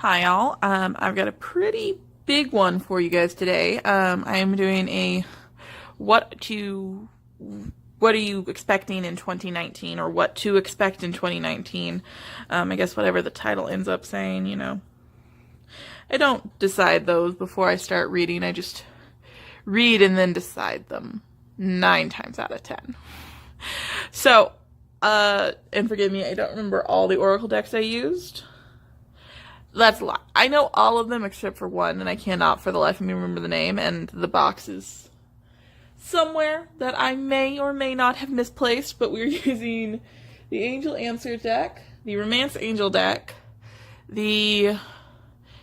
Hi all. I've got a pretty big one for you guys today. I am doing a what are you expecting in 2019, or what to expect in 2019. I guess whatever the title ends up saying, you know. I don't decide those before I start reading. I just read and then decide them 9 times out of 10. So, and forgive me, I don't remember all the Oracle decks I used. That's a lot. I know all of them except for one, and I cannot for the life of me remember the name, and the box is somewhere that I may or may not have misplaced, but we're using the Angel Answer deck, the Romance Angel deck, the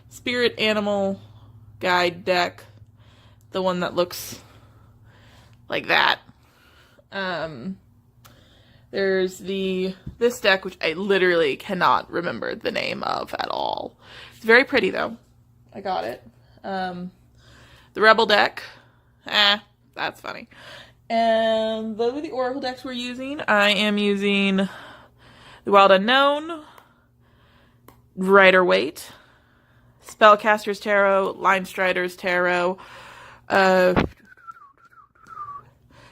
Spirit Animal Guide deck, the one that looks like that. There's this deck, which I literally cannot remember the name of at all. It's very pretty, though. I got it. The Rebel deck. That's funny. And those are the Oracle decks we're using. I am using the Wild Unknown, Rider-Waite, Spellcaster's Tarot, Line Strider's Tarot,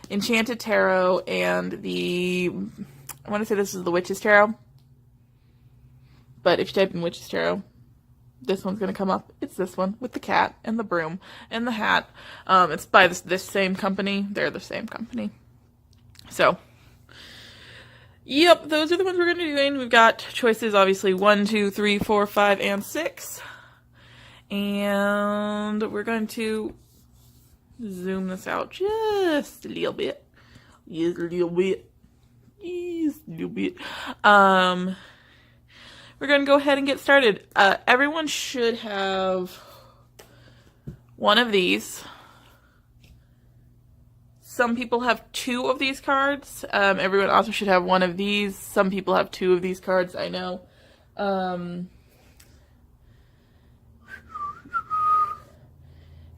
Enchanted Tarot, and I want to say this is the Witch's Tarot. But if you type in Witch's Tarot, this one's going to come up. It's this one with the cat and the broom and the hat. It's by this same company. They're the same company. So, yep, those are the ones we're going to be doing. We've got choices, obviously, 1, 2, 3, 4, 5, and 6. And we're going to zoom this out just a little bit. Just a little bit. Just a little bit. We're going to go ahead and get started. Everyone should have one of these. Some people have 2 of these cards. Everyone also should have one of these. Some people have 2 of these cards, I know.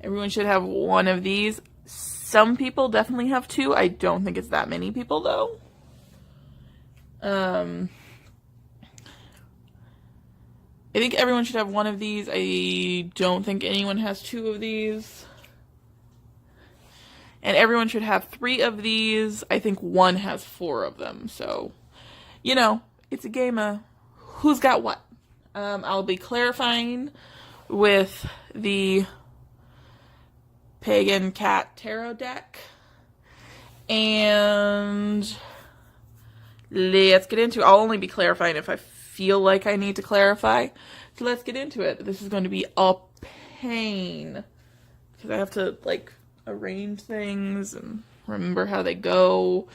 Everyone should have one of these. Some people definitely have 2. I don't think it's that many people, though. I think everyone should have one of these. I don't think anyone has 2 of these. And everyone should have 3 of these. I think one has 4 of them. So, you know, it's a game of who's got what. I'll be clarifying with the Pagan Cat Tarot deck. And let's get into it. I'll only be clarifying if I feel like I need to clarify. So let's get into it. This is going to be a pain because I have to like arrange things and remember how they go.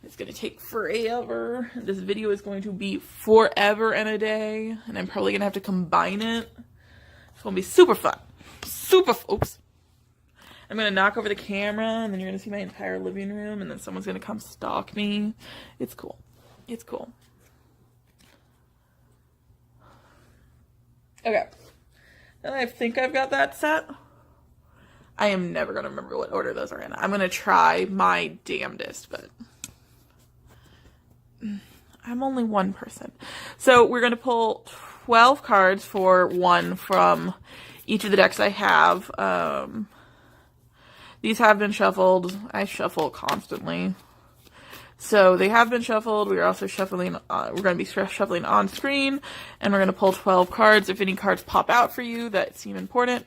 It's going to take forever. This video is going to be forever and a day, and I'm probably going to have to combine it. It's going to be super fun. Oops. I'm going to knock over the camera, and then you're going to see my entire living room, and then someone's going to come stalk me. It's cool. It's cool. Okay. Now I think I've got that set. I am never going to remember what order those are in. I'm going to try my damnedest, but I'm only one person. So we're going to pull 12 cards for one from each of the decks I have. These have been shuffled. I shuffle constantly. So they have been shuffled. We are also shuffling. We're going to be shuffling on screen, and we're going to pull 12 cards. If any cards pop out for you that seem important,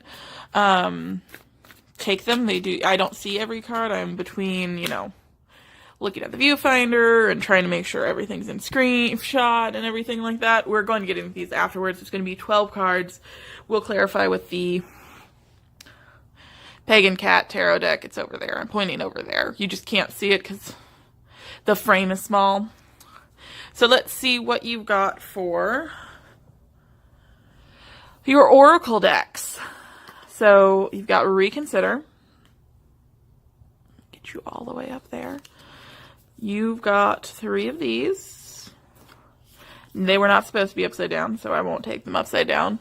take them. They do. I don't see every card. I'm between, you know, looking at the viewfinder and trying to make sure everything's in screenshot and everything like that. We're going to get into these afterwards. It's going to be 12 cards. We'll clarify with the Pagan Cat Tarot deck. It's over there. I'm pointing over there. You just can't see it because the frame is small. So let's see what you've got for your Oracle decks. So you've got Reconsider. Get you all the way up there. You've got 3 of these. They were not supposed to be upside down, so I won't take them upside down.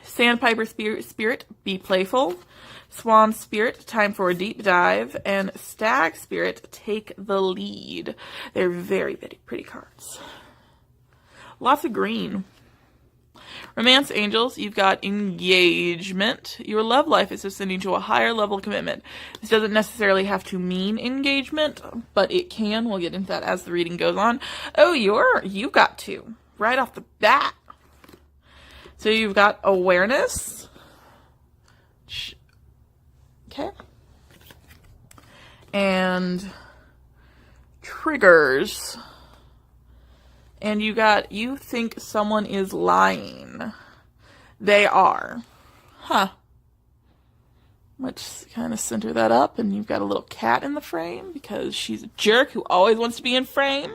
Sandpiper Spirit, Be Playful. Swan Spirit, Time for a Deep Dive. And Stag Spirit, Take the Lead. They're very, very pretty cards. Lots of green. Romance angels, you've got engagement. Your love life is ascending to a higher level of commitment. This doesn't necessarily have to mean engagement, but it can. We'll get into that as the reading goes on. Oh, you got two right off the bat. So you've got awareness. Okay. And triggers. And you think someone is lying. They are. Huh. Let's kind of center that up. And you've got a little cat in the frame because she's a jerk who always wants to be in frame.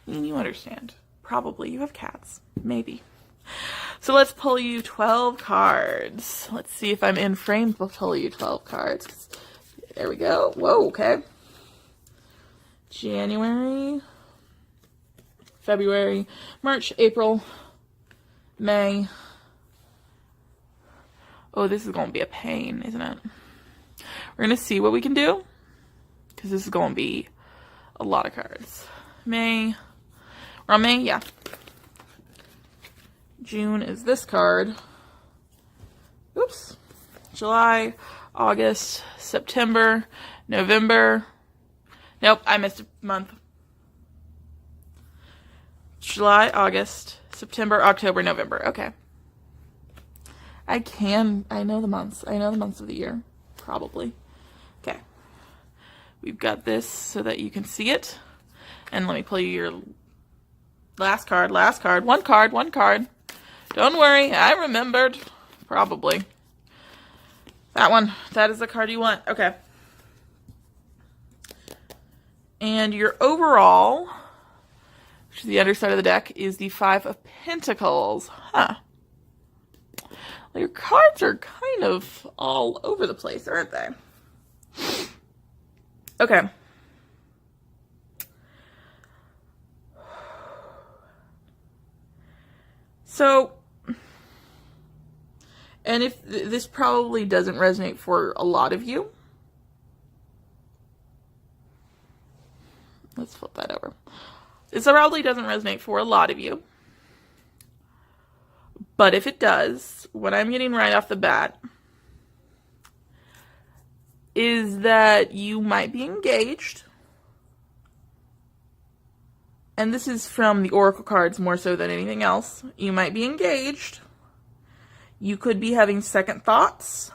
You understand. Probably you have cats. Maybe. So let's pull you 12 cards. Let's see if I'm in frame to pull you 12 cards. There we go. Whoa, okay. January, February, March, April, May. Oh, this is going to be a pain, isn't it? We're going to see what we can do, because this is going to be a lot of cards. May. We're on May? Yeah. June is this card. Oops. July, August, September, November. Nope, I missed a month. July, August, September, October, November. Okay. I know the months. I know the months of the year. Probably. Okay. We've got this so that you can see it. And let me pull you your last card. One card. Don't worry, I remembered. Probably. That one. That is the card you want. Okay. And your overall, which is the underside of the deck, is the Five of Pentacles. Huh. Well, your cards are kind of all over the place, aren't they? Okay. So, and if this probably doesn't resonate for a lot of you, let's flip that over. This probably doesn't resonate for a lot of you. But if it does, what I'm getting right off the bat is that you might be engaged. And this is from the Oracle cards more so than anything else. You might be engaged. You could be having second thoughts.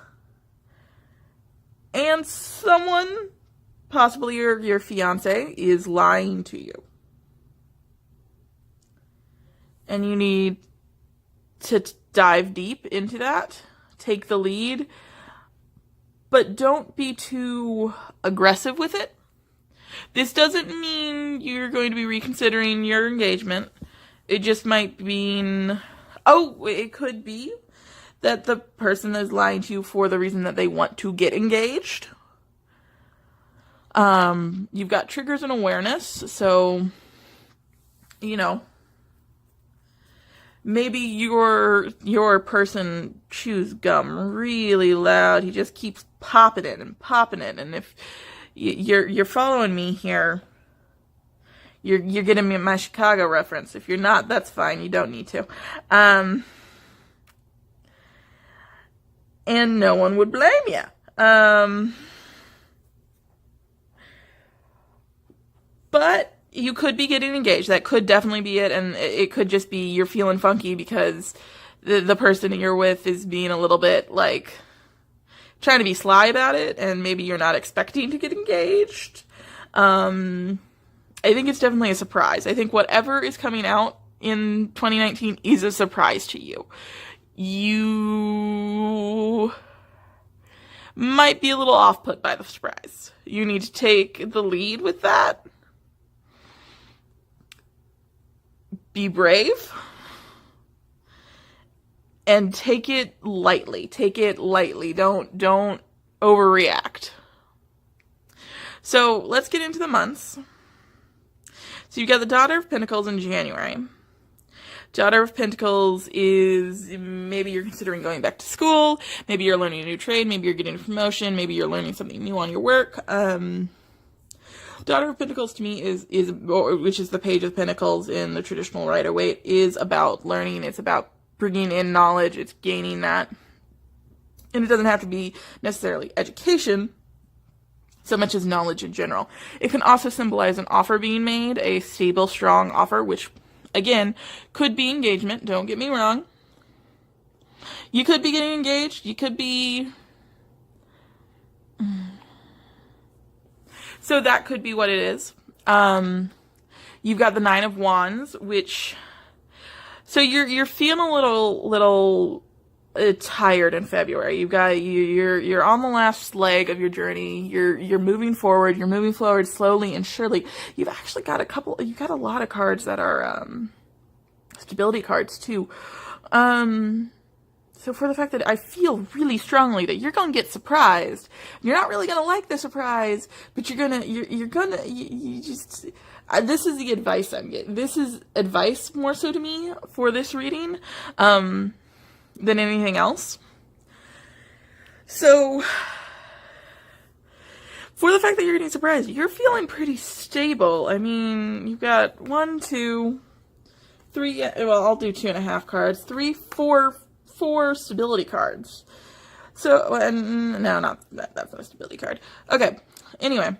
And someone, possibly your fiance, is lying to you. And you need to dive deep into that. Take the lead. But don't be too aggressive with it. This doesn't mean you're going to be reconsidering your engagement. It just might mean... Oh, it could be that the person is lying to you for the reason that they want to get engaged. You've got triggers and awareness, so, you know, maybe your person chews gum really loud. He just keeps popping it, and if you're following me here, you're getting me my Chicago reference. If you're not, that's fine. You don't need to. And no one would blame you. But you could be getting engaged. That could definitely be it. And it could just be you're feeling funky because the person you're with is being a little bit, like, trying to be sly about it. And maybe you're not expecting to get engaged. I think it's definitely a surprise. I think whatever is coming out in 2019 is a surprise to you. You might be a little off-put by the surprise. You need to take the lead with that. Be brave. And take it lightly. Take it lightly. Don't overreact. So let's get into the months. So you've got the Daughter of Pentacles in January. Daughter of Pentacles is maybe you're considering going back to school, maybe you're learning a new trade, maybe you're getting a promotion, maybe you're learning something new on your work. Daughter Daughter of Pentacles to me which is the Page of Pentacles in the traditional Rider-Waite, is about learning. It's about bringing in knowledge. It's gaining that. And it doesn't have to be necessarily education so much as knowledge in general. It can also symbolize an offer being made, a stable, strong offer, which, again, could be engagement. Don't get me wrong. You could be getting engaged. You could be... So that could be what it is. You've got the Nine of Wands, which... So you're feeling a little tired in February. You're on the last leg of your journey. You're moving forward. You're moving forward slowly and surely. You've actually got a lot of cards that are stability cards too. So for the fact that I feel really strongly that you're going to get surprised. You're not really going to like the surprise, but you just, this is the advice I'm getting. This is advice more so to me for this reading, than anything else. So, for the fact that you're getting surprised, you're feeling pretty stable. I mean, you've got 1, 2, 3, well, I'll do 2.5 cards, 3, 4 stability cards. So, and no, that's not a stability card. Okay, anyway,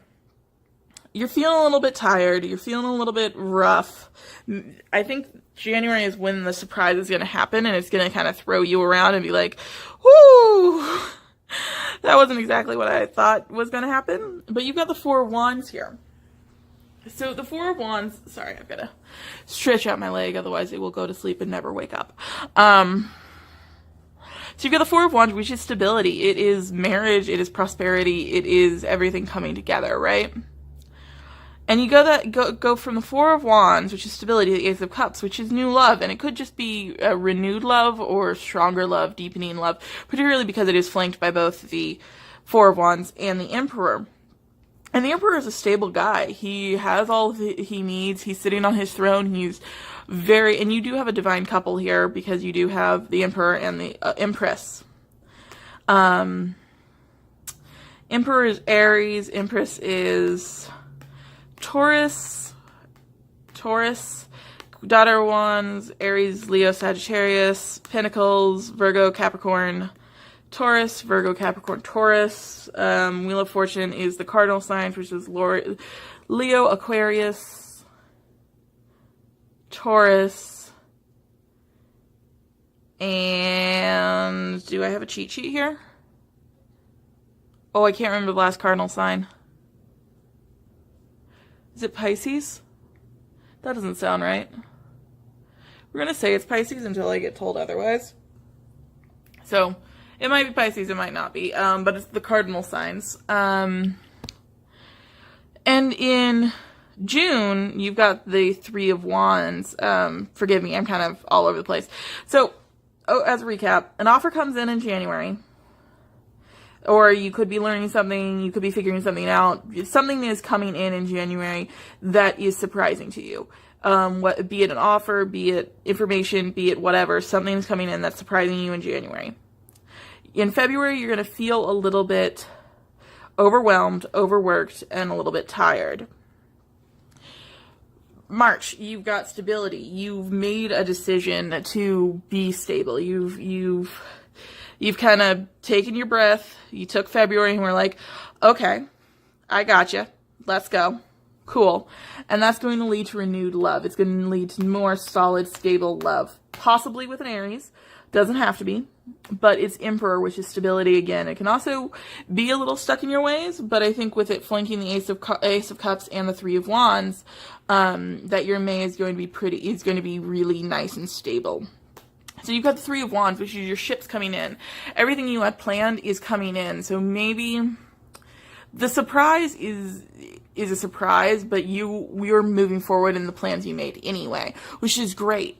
you're feeling a little bit tired, you're feeling a little bit rough. I think January is when the surprise is going to happen, and it's going to kind of throw you around and be like, whoo, that wasn't exactly what I thought was going to happen. But you've got the Four of Wands here. So the Four of Wands, sorry, I've got to stretch out my leg, otherwise it will go to sleep and never wake up. So you've got the Four of Wands, which is stability. It is marriage, it is prosperity, it is everything coming together, right? And you go from the Four of Wands, which is stability, to the Ace of Cups, which is new love. And it could just be a renewed love or stronger love, deepening love, particularly because it is flanked by both the Four of Wands and the Emperor. And the Emperor is a stable guy. He has all he needs. He's sitting on his throne. He's and you do have a divine couple here because you do have the Emperor and the Empress. Emperor is Aries. Empress is Taurus. Daughter of Wands, Aries, Leo, Sagittarius, Pentacles, Virgo, Capricorn, Taurus, Virgo, Capricorn, Taurus. Wheel of Fortune is the cardinal signs, which is Leo, Aquarius, Taurus, and do I have a cheat sheet here? Oh, I can't remember the last cardinal sign. Is it Pisces? That doesn't sound right. We're going to say it's Pisces until I get told otherwise. So, it might be Pisces, it might not be, but it's the cardinal signs. And in June, you've got the Three of Wands. Forgive me, I'm kind of all over the place. So, as a recap, an offer comes in January. Or you could be learning something, you could be figuring something out. Something is coming in January that is surprising to you. Be it an offer, be it information, be it whatever, something's coming in that's surprising you in January. In February, you're going to feel a little bit overwhelmed, overworked, and a little bit tired. March, you've got stability. You've made a decision to be stable. You've kind of taken your breath. You took February and were like, okay, I gotcha. Let's go. Cool. And that's going to lead to renewed love. It's going to lead to more solid, stable love. Possibly with an Aries. Doesn't have to be. But it's Emperor, which is stability again. It can also be a little stuck in your ways, but I think with it flanking the Ace of Cups and the Three of Wands, that your May is going to be really nice and stable. So you've got the Three of Wands, which is your ships coming in. Everything you had planned is coming in. So maybe the surprise is a surprise, but you're moving forward in the plans you made anyway, which is great.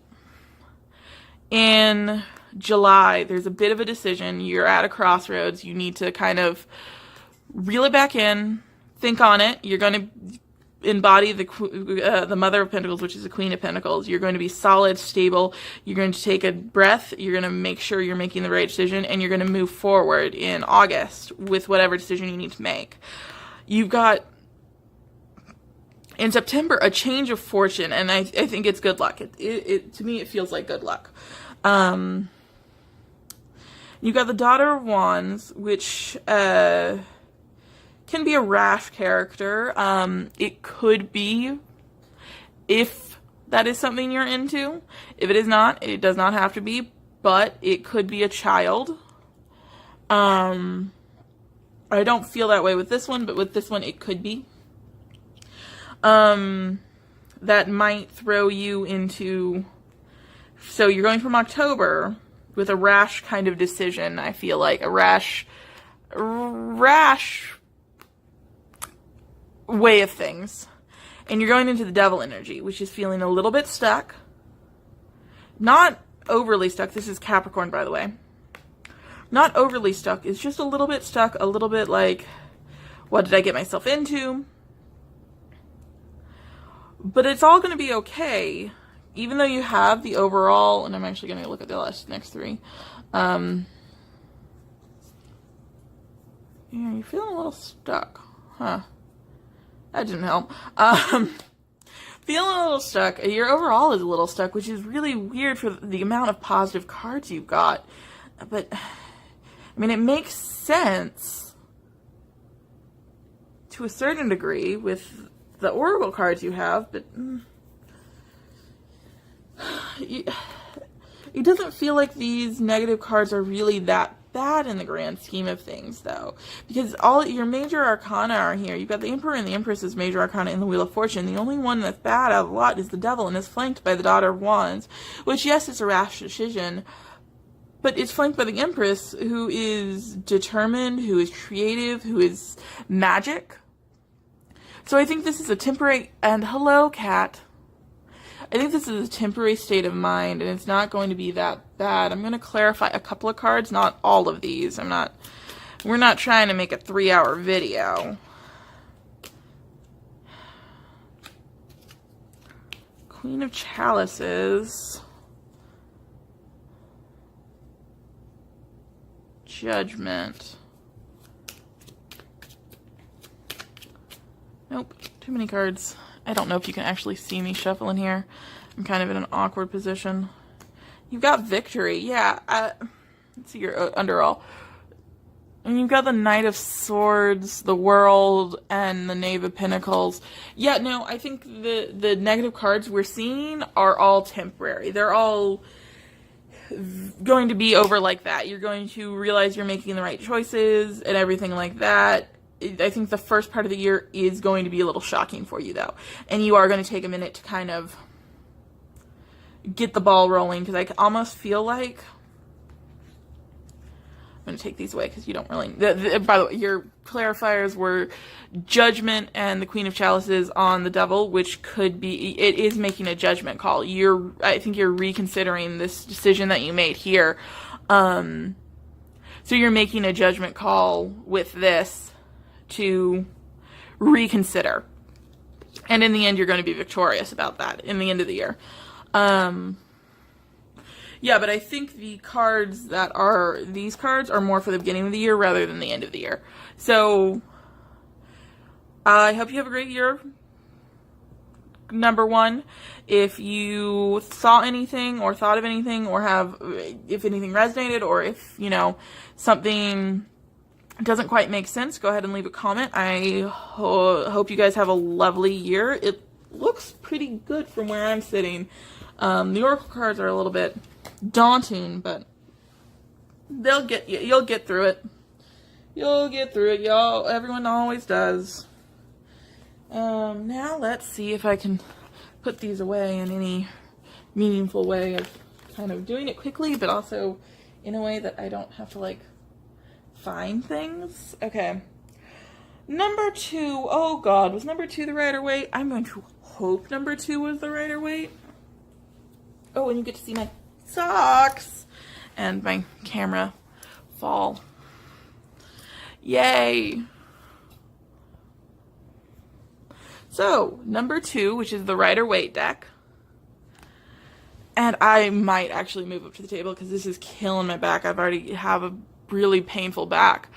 In July, there's a bit of a decision. You're at a crossroads. You need to kind of reel it back in, think on it. You're going to embody the Mother of Pentacles, which is the Queen of Pentacles. You're going to be solid, stable. You're going to take a breath. You're going to make sure you're making the right decision, and you're going to move forward in August with whatever decision you need to make. You've got In September, a change of fortune, and I think it's good luck. To me, it feels like good luck. You got the Daughter of Wands, which can be a rash character. It could be, if that is something you're into. If it is not, it does not have to be, but it could be a child. I don't feel that way with this one, but with this one, it could be. That might throw you into, so you're going from October with a rash kind of decision. I feel like a rash way of things. And you're going into the Devil energy, which is feeling a little bit stuck. Not overly stuck. This is Capricorn, by the way. Not overly stuck. It's just a little bit stuck, a little bit like, what did I get myself into? But it's all going to be okay, even though you have the overall, and I'm actually going to look at the next three. Yeah, you're feeling a little stuck, huh? That didn't help. Feeling a little stuck. Your overall is a little stuck, which is really weird for the amount of positive cards you've got. But, I mean, it makes sense to a certain degree with the Oracle cards you have, but it doesn't feel like these negative cards are really that bad in the grand scheme of things, though, because all your major arcana are here. You've got the Emperor and the Empress as major arcana in the Wheel of Fortune. The only one that's bad out of the lot is the Devil, and is flanked by the Daughter of Wands, which, yes, is a rash decision, but it's flanked by the Empress, who is determined, who is creative, who is magic. So I think this is a temporary, and hello, cat. I think this is a temporary state of mind, and it's not going to be that bad. I'm going to clarify a couple of cards, not all of these. We're not trying to make a 3-hour video. Queen of Chalices. Judgment. Nope, too many cards. I don't know if you can actually see me shuffling here. I'm kind of in an awkward position. You've got Victory, yeah. Let's see your underall. And you've got the Knight of Swords, the World, and the Knave of Pentacles. Yeah, no, I think the negative cards we're seeing are all temporary. They're all going to be over like that. You're going to realize you're making the right choices and everything like that. I think the first part of the year is going to be a little shocking for you, though. And you are going to take a minute to kind of get the ball rolling, because I almost feel like... I'm going to take these away because you don't really... by the way, your clarifiers were Judgment and the Queen of Chalices on the Devil, which could be... It is making a judgment call. I think you're reconsidering this decision that you made here. So you're making a judgment call with this to reconsider. And in the end, you're going to be victorious about that in the end of the year. Yeah, but I think these cards are more for the beginning of the year rather than the end of the year. So, I hope you have a great year. Number one, if you saw anything or thought of anything, or if anything resonated, or if, something doesn't quite make sense, go ahead and leave a comment. I hope you guys have a lovely year. It looks pretty good from where I'm sitting. The Oracle cards are a little bit daunting, but you'll get through it. You'll get through it, y'all. Everyone always does. Now let's see if I can put these away in any meaningful way of kind of doing it quickly, but also in a way that I don't have to, find things. Okay. Number 2. Oh, God. Was number 2 the Rider-Waite? I'm going to hope number 2 was the Rider-Waite. Oh, and you get to see my socks and my camera fall. Yay. So, number 2, which is the Rider-Waite deck. And I might actually move up to the table because this is killing my back. I've already have a really painful back.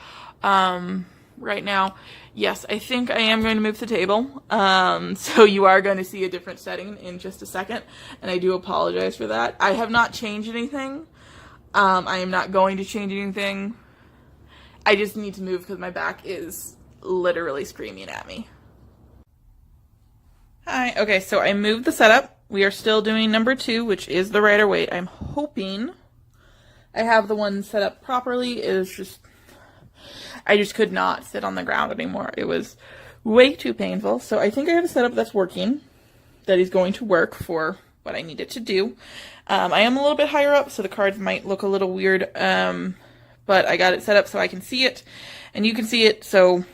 right now. Yes, I think I am going to move the table. So you are going to see a different setting in just a second, and I do apologize for that. I have not changed anything. I am not going to change anything. I just need to move because my back is literally screaming at me. Hi. Okay, so I moved the setup. We are still doing number 2, which is the Rider-Waite. I'm hoping I have the one set up properly. I just could not sit on the ground anymore. It was way too painful. So I think I have a setup that's working, that is going to work for what I need it to do. I am a little bit higher up, so the cards might look a little weird, but I got it set up so I can see it, and you can see it, so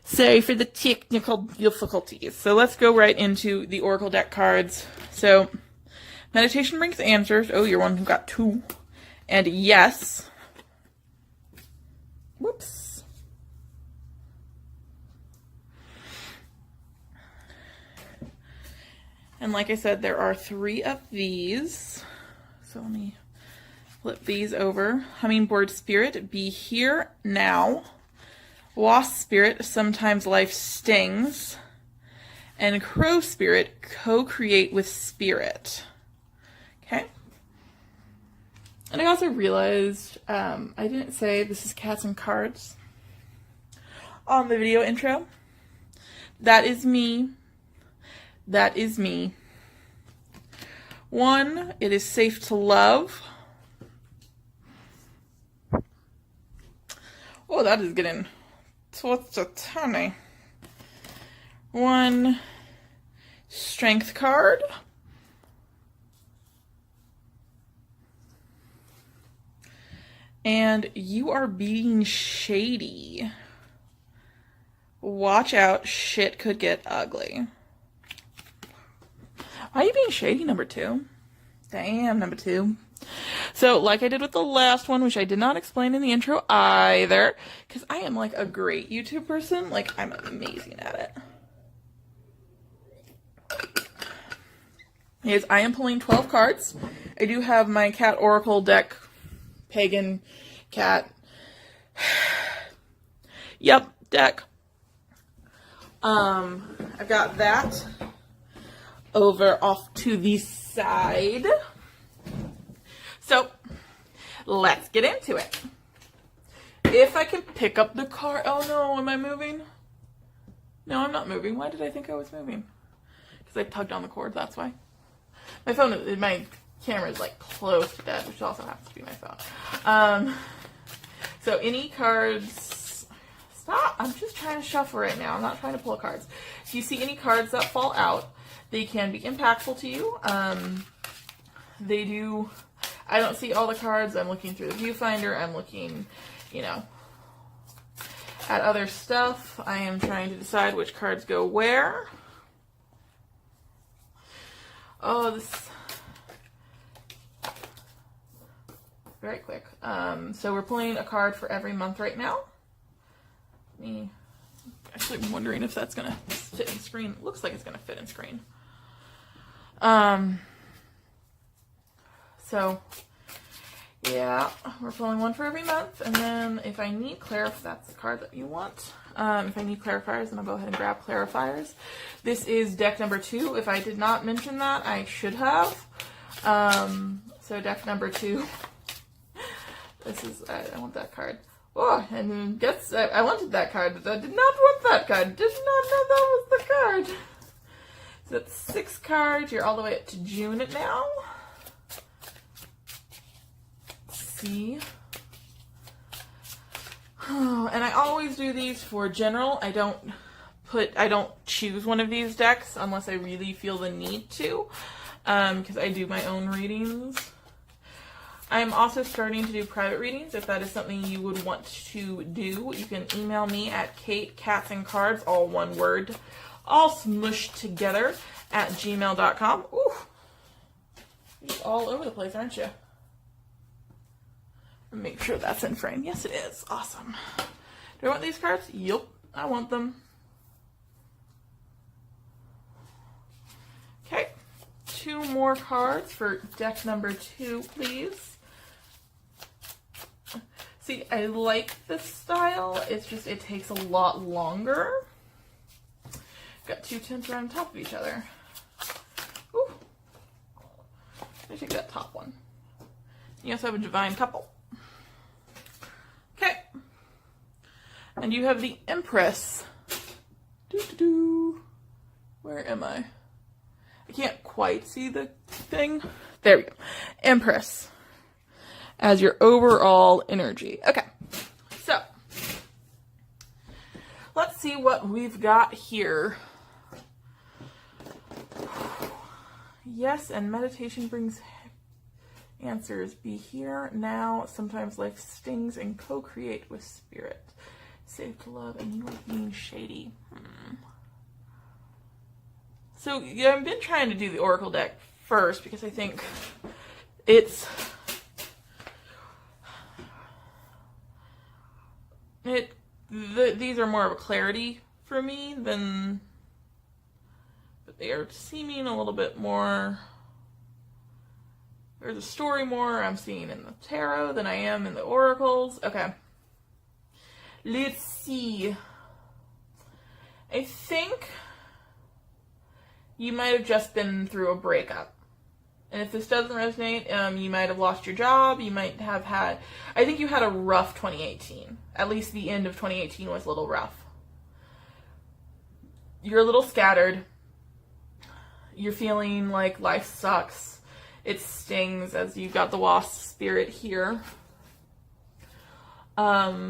sorry for the technical difficulties. So let's go right into the Oracle deck cards. So, Meditation brings answers. Oh, you're one who got 2. And yes. Whoops. And like I said, there are 3 of these. So let me flip these over. Hummingbird Spirit, be here now. Wasp Spirit, sometimes life stings. And Crow Spirit, co-create with Spirit. Okay. And I also realized I didn't say this is Cats and Cards on the video intro. That is me. That is me. 1, it is safe to love. Oh, that is getting what's a tiny. 1 strength card. And you are being shady. Watch out, shit could get ugly. Why are you being shady, number 2? Damn, number 2. So, like I did with the last one, which I did not explain in the intro either, because I am like a great YouTube person. Like, I'm amazing at it. Is I am pulling 12 cards. I do have my Cat Oracle deck, Pagan Cat. Yep, deck. I've got that over off to the side. So, let's get into it. If I can pick up the card. Oh no, am I moving? No, I'm not moving. Why did I think I was moving? Because I tugged on the cord, that's why. My camera is like close to dead, which also happens to be my phone. So any cards. Stop! I'm just trying to shuffle right now. I'm not trying to pull cards. If you see any cards that fall out, they can be impactful to you. They do. I don't see all the cards. I'm looking through the viewfinder. I'm looking, at other stuff. I am trying to decide which cards go where. Oh, this very quick. So we're pulling a card for every month right now. Actually, I'm wondering if that's gonna fit in screen. It looks like it's gonna fit in screen. So yeah, we're pulling one for every month, and then if I need if that's the card that you want. If I need clarifiers, then I'll go ahead and grab clarifiers. This is deck number 2. If I did not mention that, I should have. So deck number 2. This is, I want that card. Oh, and guess, I wanted that card, but I did not want that card. Did not know that was the card. So that's 6 cards. You're all the way up to June now. Let's see. Oh, and I always do these for general. I don't choose one of these decks unless I really feel the need to, because I do my own readings. I'm also starting to do private readings. If that is something you would want to do, you can email me at katecatandcards, all one word, all smushed together, at gmail.com. Ooh, you're all over the place, aren't you? Make sure that's in frame. Yes, it is. Awesome. Do I want these cards? Yup, I want them. Okay, 2 more cards for deck number 2, please. See, I like this style. It's just, it takes a lot longer. Got two tints right on top of each other. Ooh. I take that top one. You also have a divine couple. Okay. And you have the Empress. Doo-doo-doo. Where am I? I can't quite see the thing. There we go. Empress. As your overall energy. Okay. So. Let's see what we've got here. Yes, and meditation brings answers. Be here now. Sometimes life stings, and co-create with spirit. Safe to love, and you are being shady. So yeah, I've been trying to do the Oracle deck first because I think these are more of a clarity for me than, but they are seeming a little bit more. There's a story more I'm seeing in the tarot than I am in the oracles. Okay. Let's see. I think you might have just been through a breakup. And if this doesn't resonate, you might have lost your job. You might have had, I think you had a rough 2018. At least the end of 2018 was a little rough. You're a little scattered. You're feeling like life sucks. It stings as you've got the wasp spirit here. But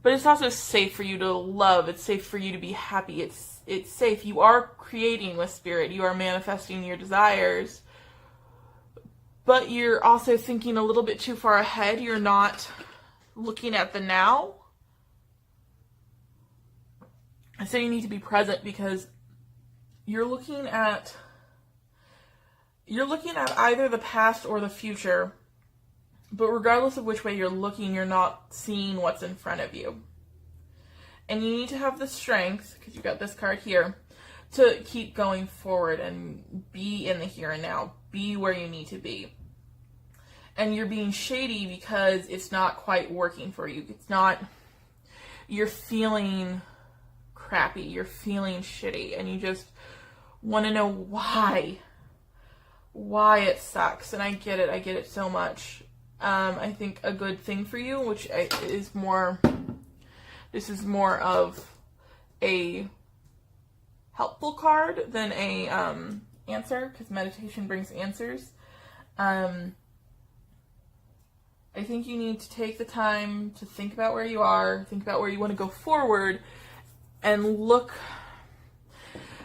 it's also safe for you to love. It's safe for you to be happy. It's safe. You are creating with spirit. You are manifesting your desires. But you're also thinking a little bit too far ahead. You're not looking at the now. So you need to be present because you're looking at either the past or the future. But regardless of which way you're looking, you're not seeing what's in front of you. And you need to have the strength, because you've got this card here, to keep going forward and be in the here and now. Be where you need to be. And you're being shady because it's not quite working for you. It's not, you're feeling crappy. You're feeling shitty. And you just want to know why. Why it sucks. And I get it so much. I think a good thing for you, which is more, this is more of a helpful card than a answer, because meditation brings answers. I think you need to take the time to think about where you are, think about where you want to go forward, and look.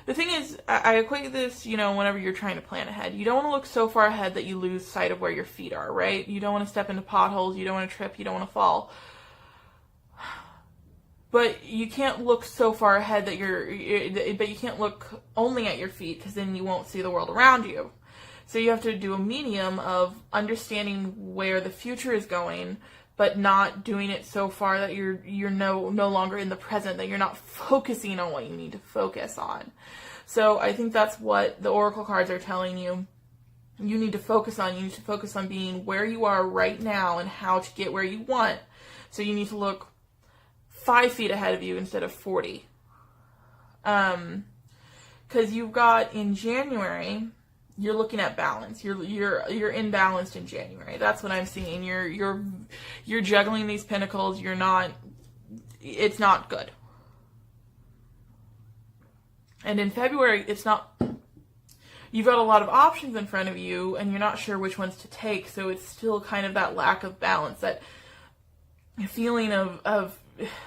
The thing is, I equate this, whenever you're trying to plan ahead. You don't want to look so far ahead that you lose sight of where your feet are, right? You don't want to step into potholes. You don't want to trip. You don't want to fall. But you can't look so far ahead that but you can't look only at your feet, because then you won't see the world around you. So you have to do a medium of understanding where the future is going, but not doing it so far that you're no longer in the present, that you're not focusing on what you need to focus on. So I think that's what the Oracle cards are telling you. You need to focus on. You need to focus on being where you are right now and how to get where you want. So you need to look 5 feet ahead of you instead of 40. Because you've got in January, you're looking at balance. You're imbalanced in January. That's what I'm seeing. You're juggling these pentacles. It's not good. And in February, you've got a lot of options in front of you, and you're not sure which ones to take. So it's still kind of that lack of balance, that feeling of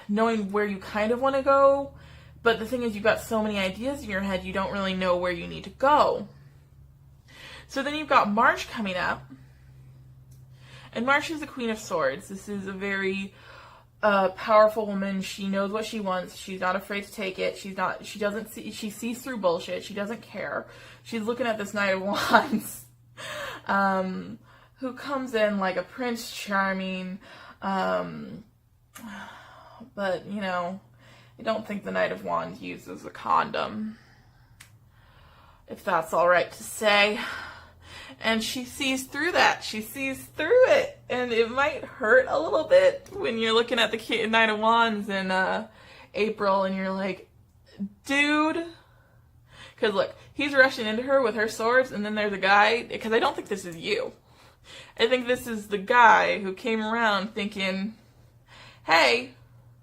knowing where you kind of want to go. But the thing is, you've got so many ideas in your head, you don't really know where you need to go. So then you've got March coming up, and March is the Queen of Swords. This is a very powerful woman. She knows what she wants. She's not afraid to take it. She sees through bullshit. She doesn't care. She's looking at this Knight of Wands, who comes in like a Prince Charming, but I don't think the Knight of Wands uses a condom, if that's all right to say. And she sees through that. She sees through it. And it might hurt a little bit when you're looking at the Knight of Wands in April and you're like, dude. Because look, he's rushing into her with her swords, and then there's a guy, because I don't think this is you. I think this is the guy who came around thinking, hey,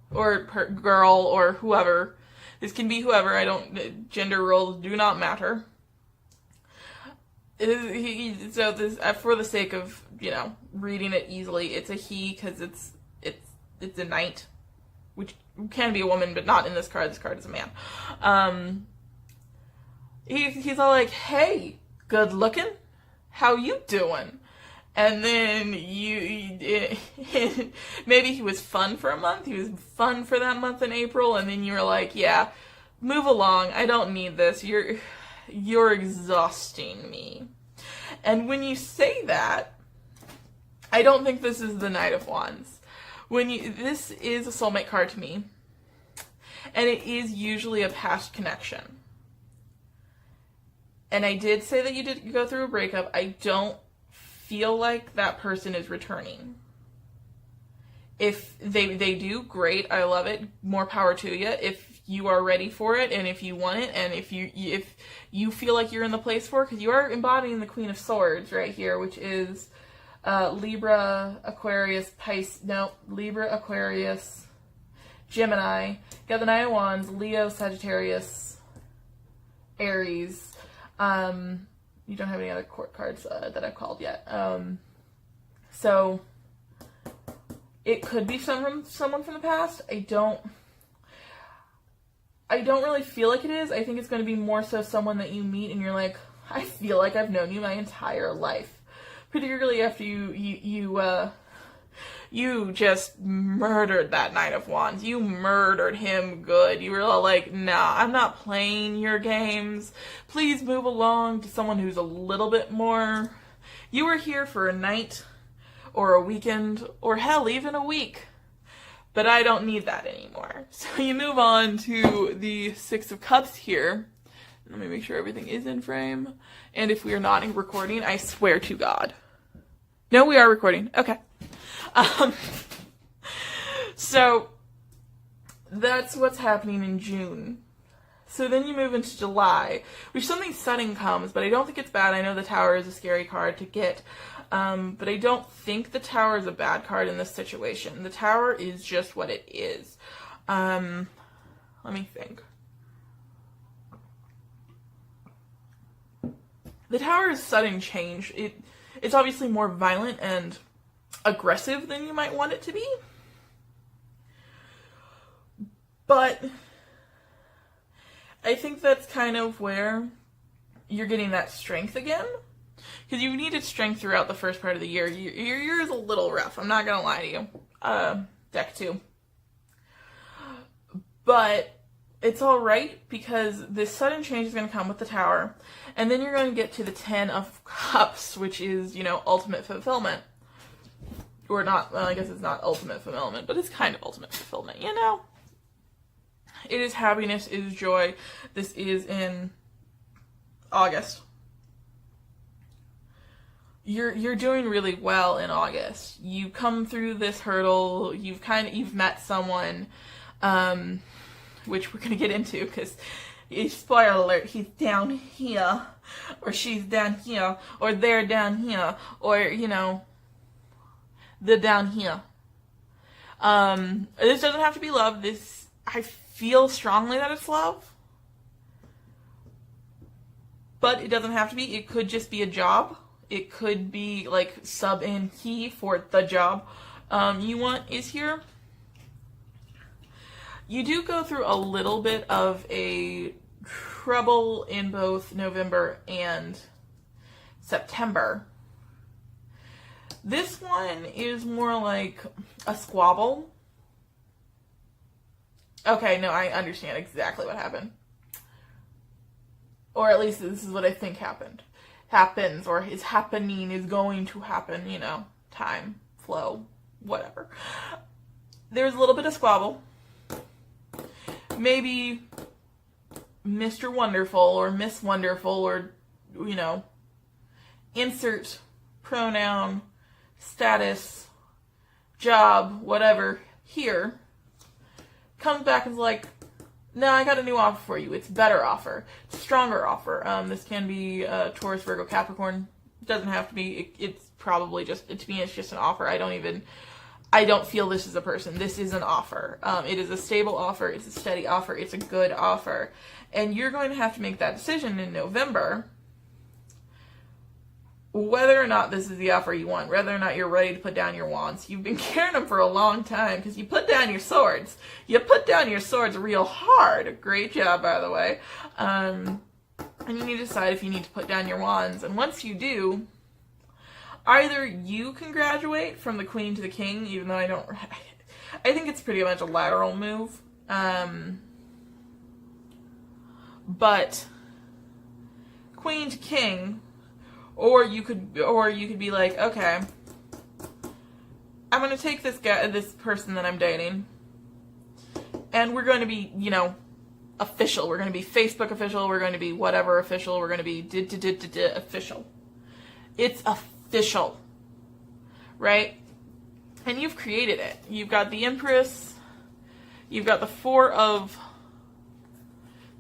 or her girl, or whoever. This can be whoever. Gender roles do not matter. So this, for the sake of, reading it easily, it's a he, because it's a knight, which can be a woman, but not in this card. This card is a man. He's all like, hey, good looking, how you doing? And then maybe he was fun for a month, he was fun for that month in April, and then you were like, yeah, move along, I don't need this, you're exhausting me. And when you say that, I don't think this is the Knight of Wands. This is a soulmate card to me, and it is usually a past connection. And I did say that you did go through a breakup. I don't feel like that person is returning. If they do, great. I love it. More power to you. If you are ready for it, and if you want it, and if you feel like you're in the place for it, because you are embodying the Queen of Swords right here, which is Libra, Aquarius, Libra, Aquarius, Gemini. You got the Knight of Wands, Leo, Sagittarius, Aries. You don't have any other court cards that I've called yet. So it could be someone from the past. I don't really feel like it is. I think it's going to be more so someone that you meet and you're like, I feel like I've known you my entire life. Particularly after you just murdered that Knight of Wands. You murdered him good. You were all like, nah, I'm not playing your games. Please move along to someone who's a little bit more... You were here for a night, or a weekend, or hell, even a week. But I don't need that anymore. So you move on to the Six of Cups here. Let me make sure everything is in frame. And if we are not recording, I swear to God. No, we are recording. Okay. So that's what's happening in June. So then you move into July, which something sudden comes, but I don't think it's bad. I know the Tower is a scary card to get, but I don't think the Tower is a bad card in this situation. The Tower is just what it is. Let me think. The Tower is sudden change. It's obviously more violent and aggressive than you might want it to be. But I think that's kind of where you're getting that strength again. Because you needed strength throughout the first part of the year. Your year is a little rough, I'm not going to lie to you. Deck 2. But it's alright, because this sudden change is going to come with the Tower. And then you're going to get to the Ten of Cups, which is, ultimate fulfillment. Or not, well, I guess it's not ultimate fulfillment, but it's kind of ultimate fulfillment, It is happiness, it is joy. This is in August. You're doing really well in August. You come through this hurdle, you've met someone, which we're going to get into, because, spoiler alert, he's down here, or she's down here, or they're down here, or, the down here. This doesn't have to be love. I feel strongly that it's love. But it doesn't have to be. It could just be a job. It could be like sub and key for the job you want is here. You do go through a little bit of a trouble in both November and September. This one is more like a squabble. Okay, no, I understand exactly what happened. Or at least this is what I think happened. Happens, or is happening, is going to happen, time, flow, whatever. There's a little bit of squabble. Maybe Mr. Wonderful or Miss Wonderful or, insert pronoun, status, job, whatever, here, comes back and is like, no, I got a new offer for you. It's a better offer. It's a stronger offer. This can be Taurus, Virgo, Capricorn. It doesn't have to be. It's probably just, to me, it's just an offer. I don't feel this is a person. This is an offer. It is a stable offer. It's a steady offer. It's a good offer. And you're going to have to make that decision in November whether or not this is the offer you want, whether or not you're ready to put down your wands. You've been carrying them for a long time because you put down your swords. You put down your swords real hard. Great job, by the way. And you need to decide if you need to put down your wands. And once you do, either you can graduate from the queen to the king, even though I think it's pretty much a lateral move. But queen to king, or you could be like, okay, I'm going to take this person that I'm dating, and we're going to be, official. We're going to be Facebook official. We're going to be whatever official. We're going to be official. It's official, right? And you've created it. You've got the Empress. You've got the Four of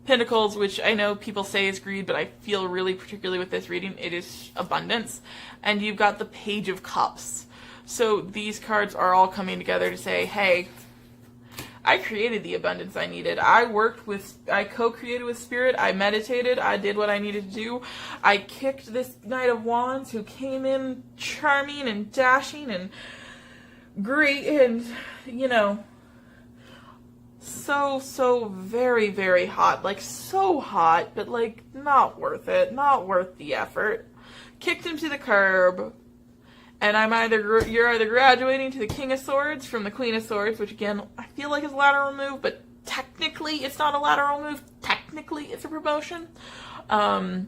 Pentacles, which I know people say is greed, but I feel really, particularly with this reading, it is abundance. And you've got the Page of Cups. So these cards are all coming together to say, hey, I created the abundance I needed. I co-created with Spirit. I meditated. I did what I needed to do. I kicked this Knight of Wands who came in charming and dashing and great and, so very, very hot. Like, so hot, but, like, not worth it. Not worth the effort. Kicked him to the curb. And you're either graduating to the King of Swords from the Queen of Swords, which, again, I feel like is a lateral move, but technically it's not a lateral move. Technically it's a promotion. At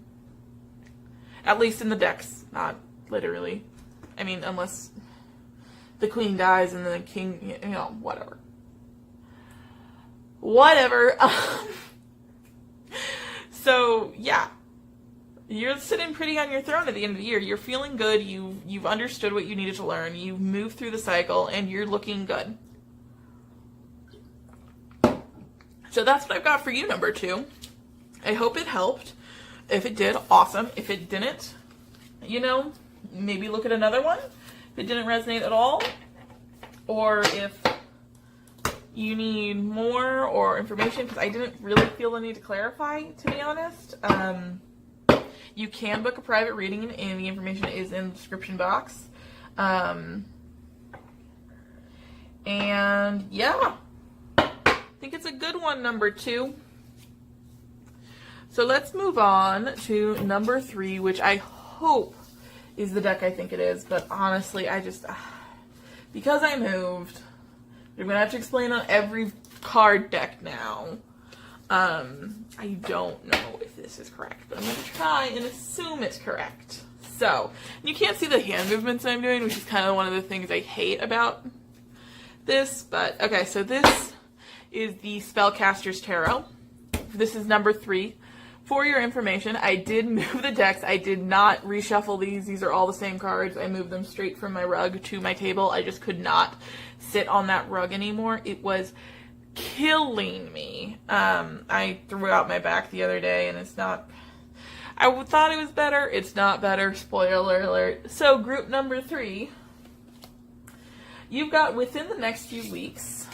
least in the decks, not literally. I mean, unless the Queen dies and then the King, whatever. Whatever. So, yeah. You're sitting pretty on your throne at the end of the year. You're feeling good. You've understood what you needed to learn. You've moved through the cycle, and you're looking good. So that's what I've got for you, number 2. I hope it helped. If it did, awesome. If it didn't, maybe look at another one. If it didn't resonate at all, or if you need more or information, because I didn't really feel the need to clarify, to be honest. You can book a private reading, and the information is in the description box. And yeah, I think it's a good one, number 2. So let's move on to number 3, which I hope is the deck I think it is. But honestly, because I moved, you're going to have to explain on every card deck now. I don't know if this is correct, but I'm going to try and assume it's correct. So, you can't see the hand movements I'm doing, which is kind of one of the things I hate about this, but okay, so this is the Spellcaster's Tarot. This is number 3. For your information, I did move the decks. I did not reshuffle these. These are all the same cards. I moved them straight from my rug to my table. I just could not sit on that rug anymore. It was killing me. I threw out my back the other day, and it's not... I thought it was better. It's not better. Spoiler alert. So, group number 3. You've got within the next few weeks...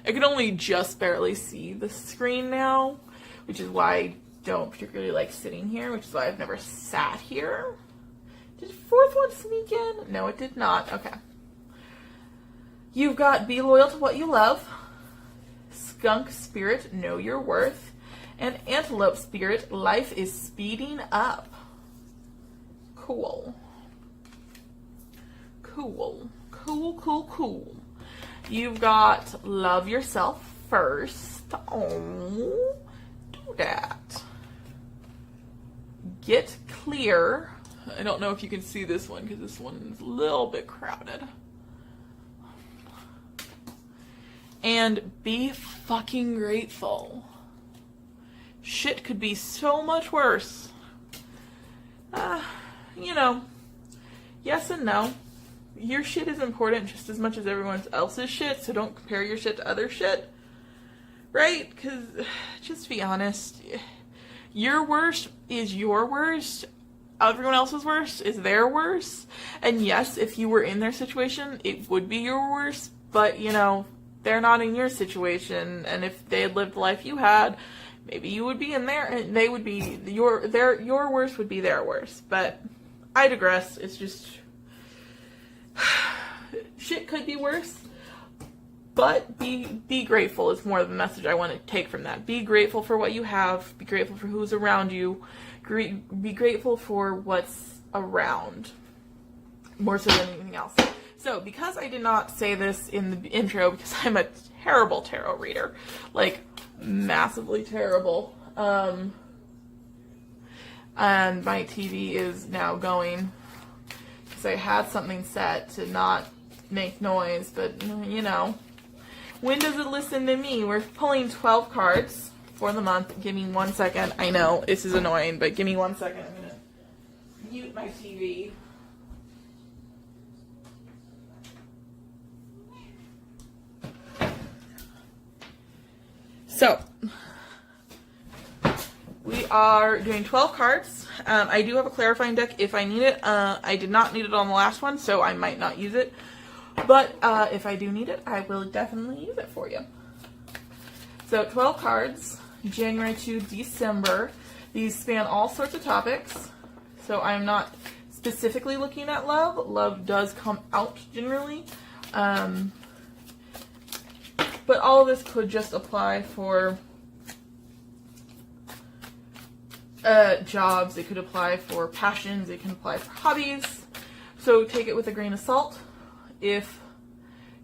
I can only just barely see the screen now, which is why I don't particularly like sitting here, which is why I've never sat here. Did the 4th one sneak in? No, it did not. Okay. You've got Be Loyal to What You Love, Skunk Spirit, Know Your Worth, and Antelope Spirit, Life is Speeding Up. Cool. Cool. Cool, cool, cool. You've got Love Yourself First. Oh, do that. Get Clear. I don't know if you can see this one because this one's a little bit crowded. And Be Fucking Grateful. Shit could be so much worse. You know, yes and no. Your shit is important just as much as everyone else's shit, so don't compare your shit to other shit. Right? Because, just to be honest, your worst is your worst. Everyone else's worst is their worst. And yes, if you were in their situation, it would be your worst. But, you know, they're not in your situation. And if they had lived the life you had, maybe you would be in there, and they would be, your worst would be their worst. But I digress. It's just, shit could be worse. But be grateful is more of the message I want to take from that. Be grateful for what you have. Be grateful for who's around you. Be grateful for what's around, more so than anything else. So, because I did not say this in the intro, because I'm a terrible tarot reader, like, massively terrible, and my TV is now going, because I had something set to not make noise, but, you know, when does it listen to me? We're pulling 12 cards for the month. Give me 1 second. I know, this is annoying, but give me 1 second. I'm going to mute my TV. So, we are doing 12 cards. I do have a clarifying deck if I need it. I did not need it on the last one, so I might not use it. But if I do need it, I will definitely use it for you. So 12 cards, January to December. These span all sorts of topics. So I'm not specifically looking at love. Love does come out generally. But all of this could just apply for jobs. It could apply for passions. It can apply for hobbies. So take it with a grain of salt. If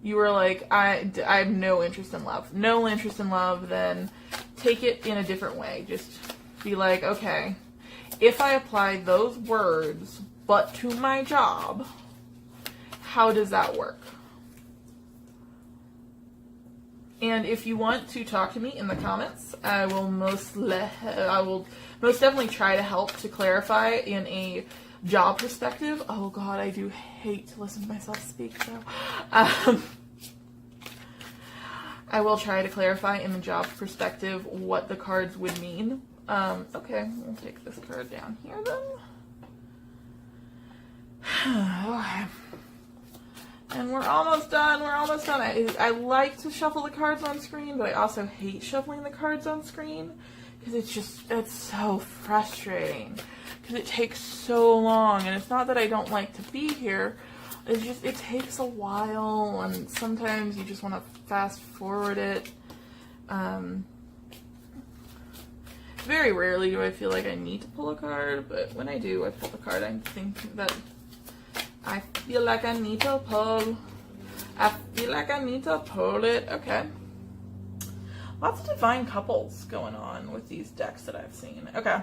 you were like, I have no interest in love, then take it in a different way. Just be like, okay, if I apply those words, but to my job, how does that work? And if you want to talk to me in the comments, I will most definitely try to help to clarify in a job perspective. Oh God, I do hate to listen to myself speak, so I will try to clarify in the job perspective what the cards would mean. Okay, we'll take this card down here then. Okay. And we're almost done. I like to shuffle the cards on screen, but I also hate shuffling the cards on screen because it's so frustrating. Because it takes so long, and it's not that I don't like to be here, it's just, it takes a while, and sometimes you just want to fast forward it. Very rarely do I feel like I need to pull a card, but when I do, I pull the card I think that I feel like I need to pull. I feel like I need to pull it. Okay. Lots of divine couples going on with these decks that I've seen. Okay.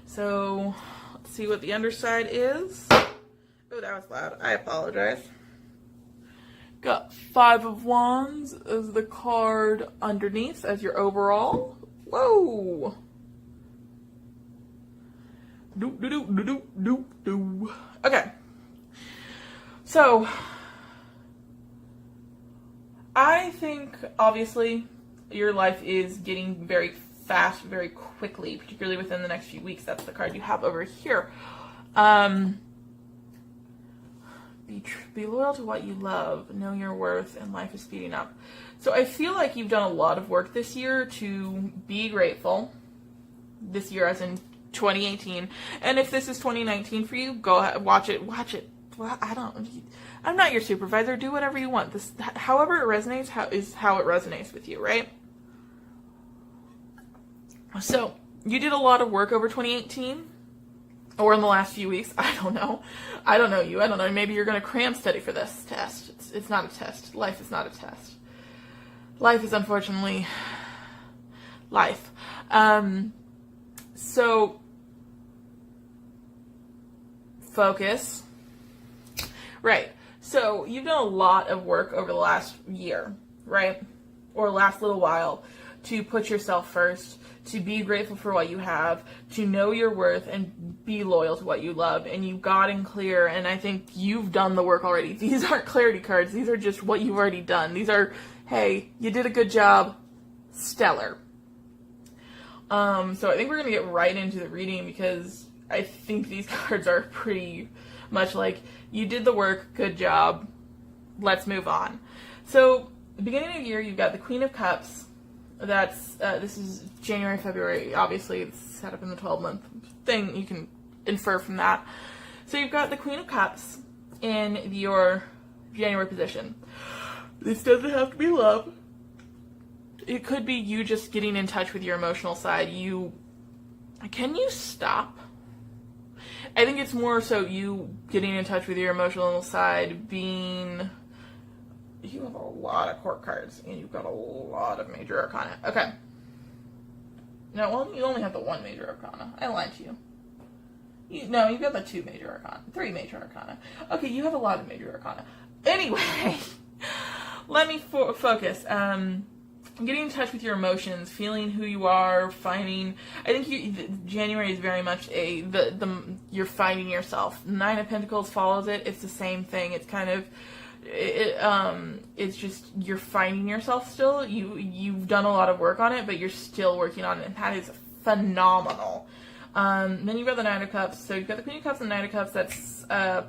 So, let's see what the underside is. Oh, that was loud. I apologize. Got 5 of Wands as the card underneath as your overall. Whoa! Okay. So, I think, obviously, your life is getting very fast, very quickly, particularly within the next few weeks. That's the card you have over here. Be loyal to what you love, know your worth, and life is speeding up. So I feel like you've done a lot of work this year to be grateful. This year as in 2018. And if this is 2019 for you, go ahead, watch it. Well, I'm not your supervisor. Do whatever you want. This, however it resonates, is how it resonates with you, right? So, you did a lot of work over 2018, or in the last few weeks. I don't know. I don't know you. I don't know. Maybe you're going to cram study for this test. It's not a test. Life is not a test. Life is unfortunately life. So, focus. Right. So, you've done a lot of work over the last year, right? Or last little while to put yourself first, to be grateful for what you have, to know your worth, and be loyal to what you love. And you got in clear, and I think you've done the work already. These aren't clarity cards. These are just what you've already done. These are, hey, you did a good job. Stellar. So I think we're going to get right into the reading, because I think these cards are pretty much like, you did the work, good job, let's move on. So, the beginning of the year, you've got the Queen of Cups. That's, this is January, February, obviously it's set up in the 12-month thing, you can infer from that. So you've got the Queen of Cups in your January position. This doesn't have to be love. It could be you just getting in touch with your emotional side. Can you stop? I think it's more so you getting in touch with your emotional side, you have a lot of court cards, and you've got a lot of major arcana. Okay. No, well, you only have the one major arcana. I lied to you. No, you've got the two major arcana. Three major arcana. Okay, you have a lot of major arcana. Anyway, let me focus. Getting in touch with your emotions, feeling who you are, finding. I think January is very much you're finding yourself. Nine of Pentacles follows it. It's the same thing. It's kind of. It's just you're finding yourself still. You've done a lot of work on it, but you're still working on it, and that is phenomenal. Then you've got the Knight of Cups. So you've got the Queen of Cups and Knight of Cups. That's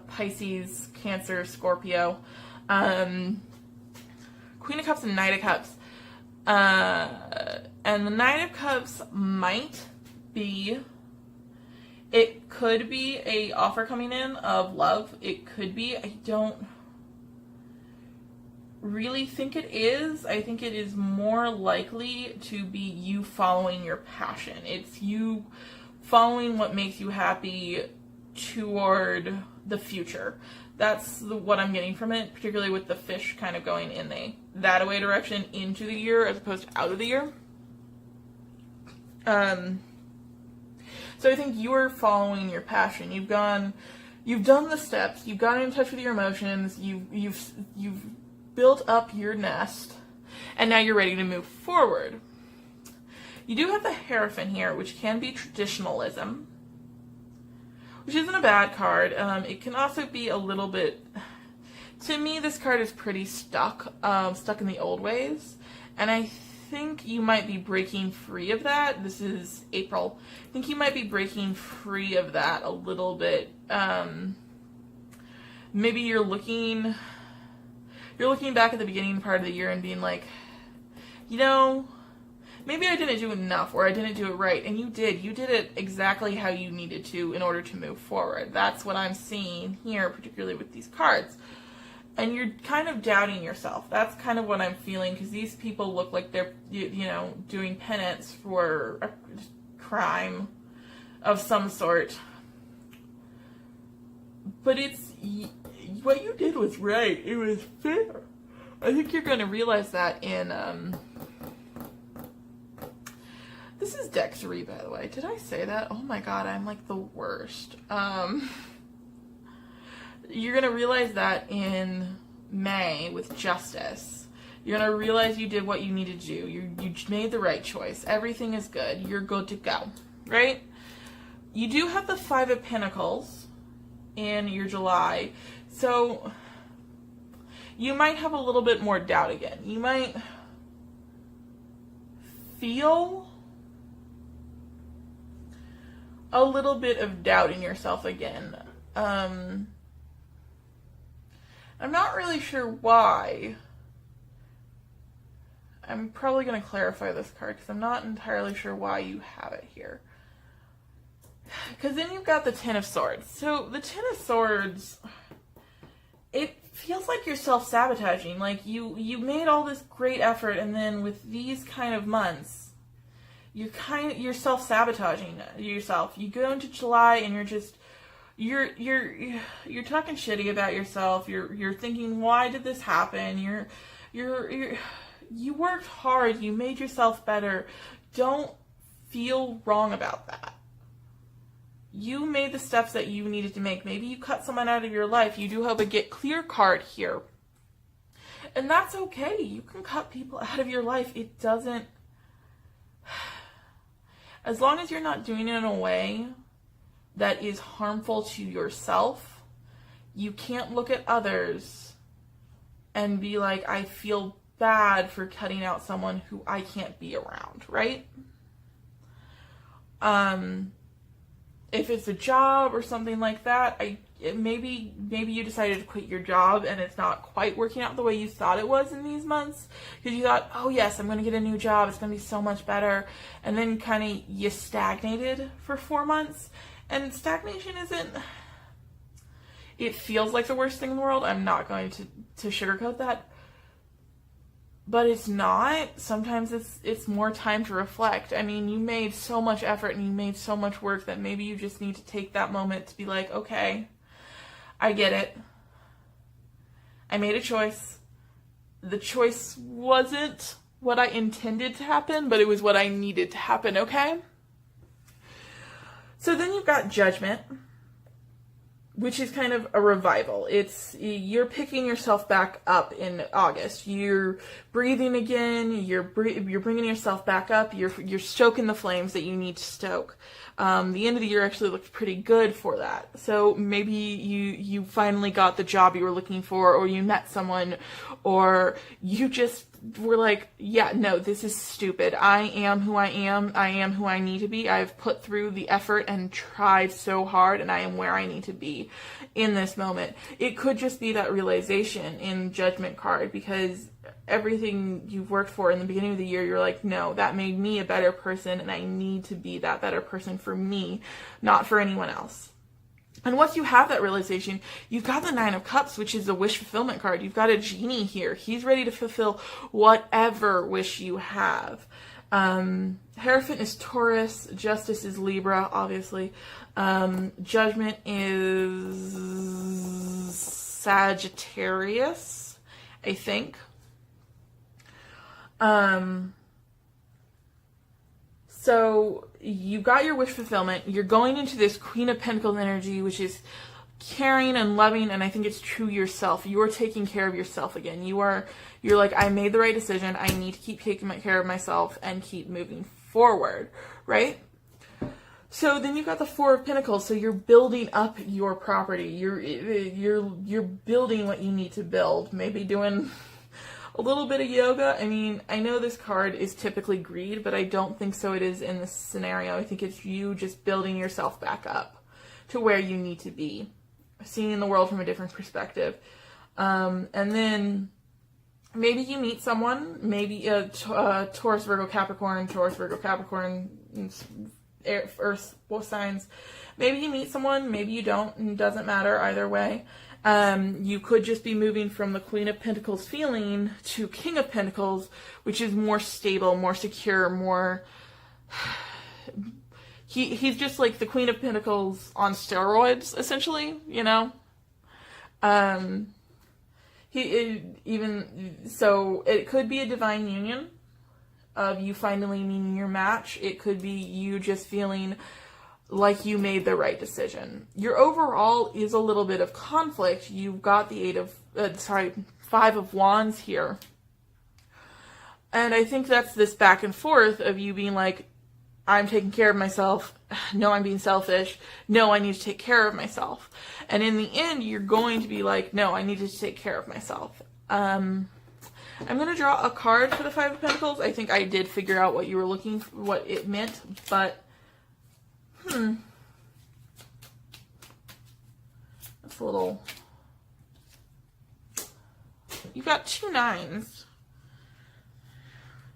Pisces, Cancer, Scorpio. Queen of Cups and Knight of Cups. And the Knight of Cups might be. It could be a offer coming in of love. It could be. I don't really think it is. I think it is more likely to be you following your passion. It's you following what makes you happy toward the future. That's what I'm getting from it, particularly with the fish kind of going in that away direction into the year as opposed to out of the year. So I think you are following your passion. You've done the steps. You've gotten in touch with your emotions. You've built up your nest, and now you're ready to move forward. You do have the Hierophant here, which can be traditionalism, which isn't a bad card. It can also be a little bit, to me, this card is pretty stuck in the old ways, and I think you might be breaking free of that. This is April. I think you might be breaking free of that a little bit. Maybe you're looking back at the beginning part of the year and being like, maybe I didn't do enough, or I didn't do it right. And you did. You did it exactly how you needed to in order to move forward. That's what I'm seeing here, particularly with these cards. And you're kind of doubting yourself. That's kind of what I'm feeling, because these people look like they're, doing penance for a crime of some sort. But what you did was right. It was fair. I think you're going to realize that in, this is deck 3, by the way. Did I say that? Oh my god, I'm like the worst. You're going to realize that in May with Justice. You're going to realize you did what you needed to do. You made the right choice. Everything is good. You're good to go. Right? You do have the 5 of Pentacles in your July. So you might have a little bit more doubt again. You might feel a little bit of doubt in yourself again. I'm not really sure why. I'm probably going to clarify this card because I'm not entirely sure why you have it here. Because then you've got the Ten of Swords. So the Ten of Swords, it feels like you're self-sabotaging. Like you made all this great effort, and then with these kind of months, you're self-sabotaging yourself. You go into July and you're talking shitty about yourself. You're thinking, why did this happen? You worked hard. You made yourself better. Don't feel wrong about that. You made the steps that you needed to make. Maybe you cut someone out of your life. You do have a get clear card here. And that's okay. You can cut people out of your life. It doesn't as long as you're not doing it in a way that is harmful to yourself, you can't look at others and be like, I feel bad for cutting out someone who I can't be around, right? If it's a job or something like that, maybe you decided to quit your job and it's not quite working out the way you thought it was in these months, because you thought, oh yes, I'm going to get a new job, it's going to be so much better, and then kind of you stagnated for 4 months. And stagnation isn't, it feels like the worst thing in the world. I'm not going to sugarcoat that, but it's not. Sometimes it's more time to reflect. I mean, you made so much effort and you made so much work that maybe you just need to take that moment to be like, okay, I get it. I made a choice. The choice wasn't what I intended to happen, but it was what I needed to happen, okay? So then you've got Judgment, which is kind of a revival. You're picking yourself back up in August. You're breathing again. You're bringing yourself back up. You're stoking the flames that you need to stoke. The end of the year actually looked pretty good for that. So maybe you finally got the job you were looking for, or you met someone, or you just were like, yeah, no, this is stupid. I am who I am. I am who I need to be. I've put through the effort and tried so hard, and I am where I need to be in this moment. It could just be that realization in Judgment card, because everything you've worked for in the beginning of the year, you're like, no, that made me a better person, and I need to be that better person for me, not for anyone else. And once you have that realization, you've got the 9 of Cups, which is a wish fulfillment card. You've got a genie here. He's ready to fulfill whatever wish you have. Hierophant is Taurus. Justice is Libra, obviously. Judgment is Sagittarius, I think. So you got your wish fulfillment. You're going into this Queen of Pentacles energy, which is caring and loving, and I think it's true yourself. You're taking care of yourself again. You're like, I made the right decision. I need to keep taking care of myself and keep moving forward, right? So then you've got the 4 of Pentacles. So you're building up your property. You're building what you need to build. Maybe doing a little bit of yoga. I mean, I know this card is typically greed, but I don't think so it is in this scenario. I think it's you just building yourself back up to where you need to be, seeing the world from a different perspective. And then maybe you meet someone, maybe a Taurus, Virgo, Capricorn, Earth, both signs. Maybe you meet someone, maybe you don't, and it doesn't matter either way. You could just be moving from the Queen of Pentacles feeling to King of Pentacles, which is more stable, more secure, more... He's just like the Queen of Pentacles on steroids, essentially, you know? So it could be a divine union of you finally meeting your match. It could be you just feeling like you made the right decision. Your overall is a little bit of conflict. You've got the 5 of Wands here. And I think that's this back and forth of you being like, I'm taking care of myself. No, I'm being selfish. No, I need to take care of myself. And in the end, you're going to be like, no, I need to take care of myself. I'm going to draw a card for the 5 of Pentacles. I think I did figure out what you were looking for, what it meant, but that's a little... You've got 2 9s.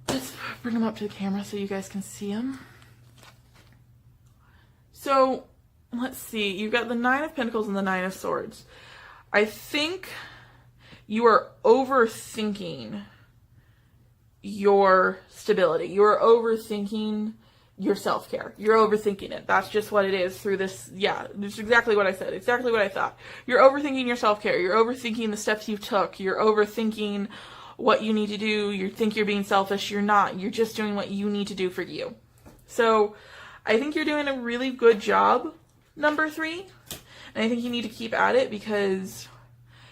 Let's bring them up to the camera so you guys can see them. So, let's see. You've got the 9 of Pentacles and the 9 of Swords. I think you are overthinking your stability. You are overthinking your self-care. You're overthinking it. That's just what it is through this. Yeah, it's exactly what I said. Exactly what I thought. You're overthinking your self-care. You're overthinking the steps you took. You're overthinking what you need to do. You think you're being selfish. You're not. You're just doing what you need to do for you. So I think you're doing a really good job, number 3. And I think you need to keep at it, because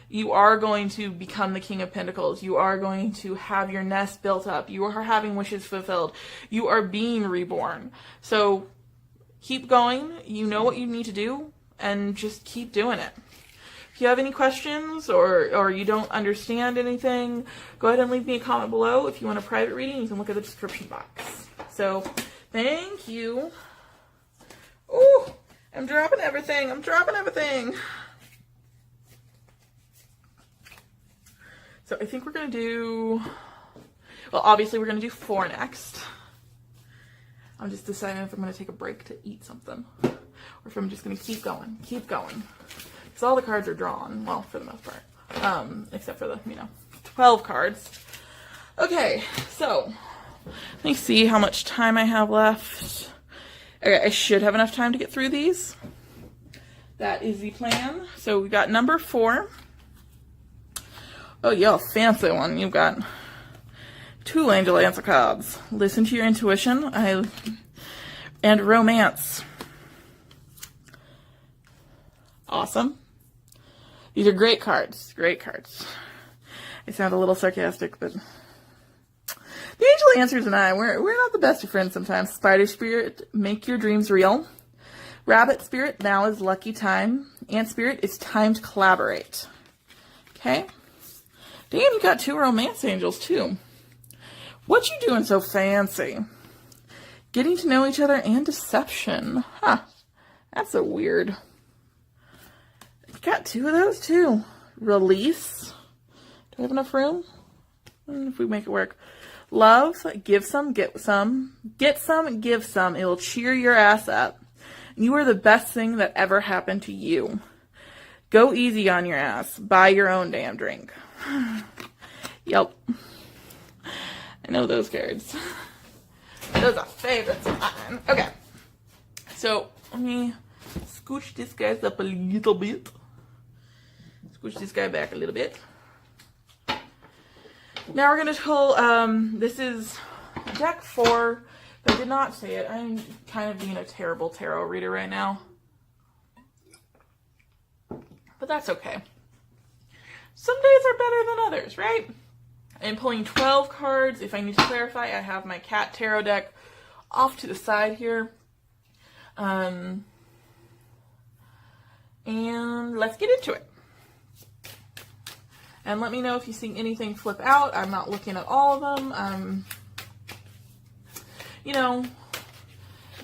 You are going to become the King of Pentacles. You are going to have your nest built up. You are having wishes fulfilled. You are being reborn. So keep going. You know what you need to do, and just keep doing it. If you have any questions or you don't understand anything, go ahead and leave me a comment below. If you want a private reading, you can look at the description box. So thank you. Ooh, I'm dropping everything. I'm dropping everything. So I think we're going to do, well, obviously we're going to do 4 next. I'm just deciding if I'm going to take a break to eat something, or if I'm just going to keep going. Because all the cards are drawn, well, for the most part, except for the, 12 cards. Okay, so let me see how much time I have left. Okay, I should have enough time to get through these. That is the plan. So we got number 4. Oh, yeah, fancy one. You've got 2 angel answer cards. Listen to your intuition. And romance. Awesome. These are great cards. Great cards. I sound a little sarcastic, but the angel answers and we're not the best of friends sometimes. Spider spirit, make your dreams real. Rabbit spirit, now is lucky time. Ant spirit, it's time to collaborate. Okay. Damn, you got 2 romance angels too. What you doing so fancy? Getting to know each other and deception. Huh. That's so weird. Got 2 of those too. Release. Do I have enough room? If we make it work. Love, give some, get some. Get some, give some. It will cheer your ass up. You are the best thing that ever happened to you. Go easy on your ass. Buy your own damn drink. Yep. I know those cards. Those are favorites of mine. Okay. So, let me scooch this guy up a little bit. Scooch this guy back a little bit. Now we're going to pull, this is deck 4. If I did not say it, I'm kind of being a terrible tarot reader right now. But that's okay. Some days are better than others, right? I'm pulling 12 cards. If I need to clarify, I have my cat tarot deck off to the side here. And let's get into it. And let me know if you see anything flip out. I'm not looking at all of them.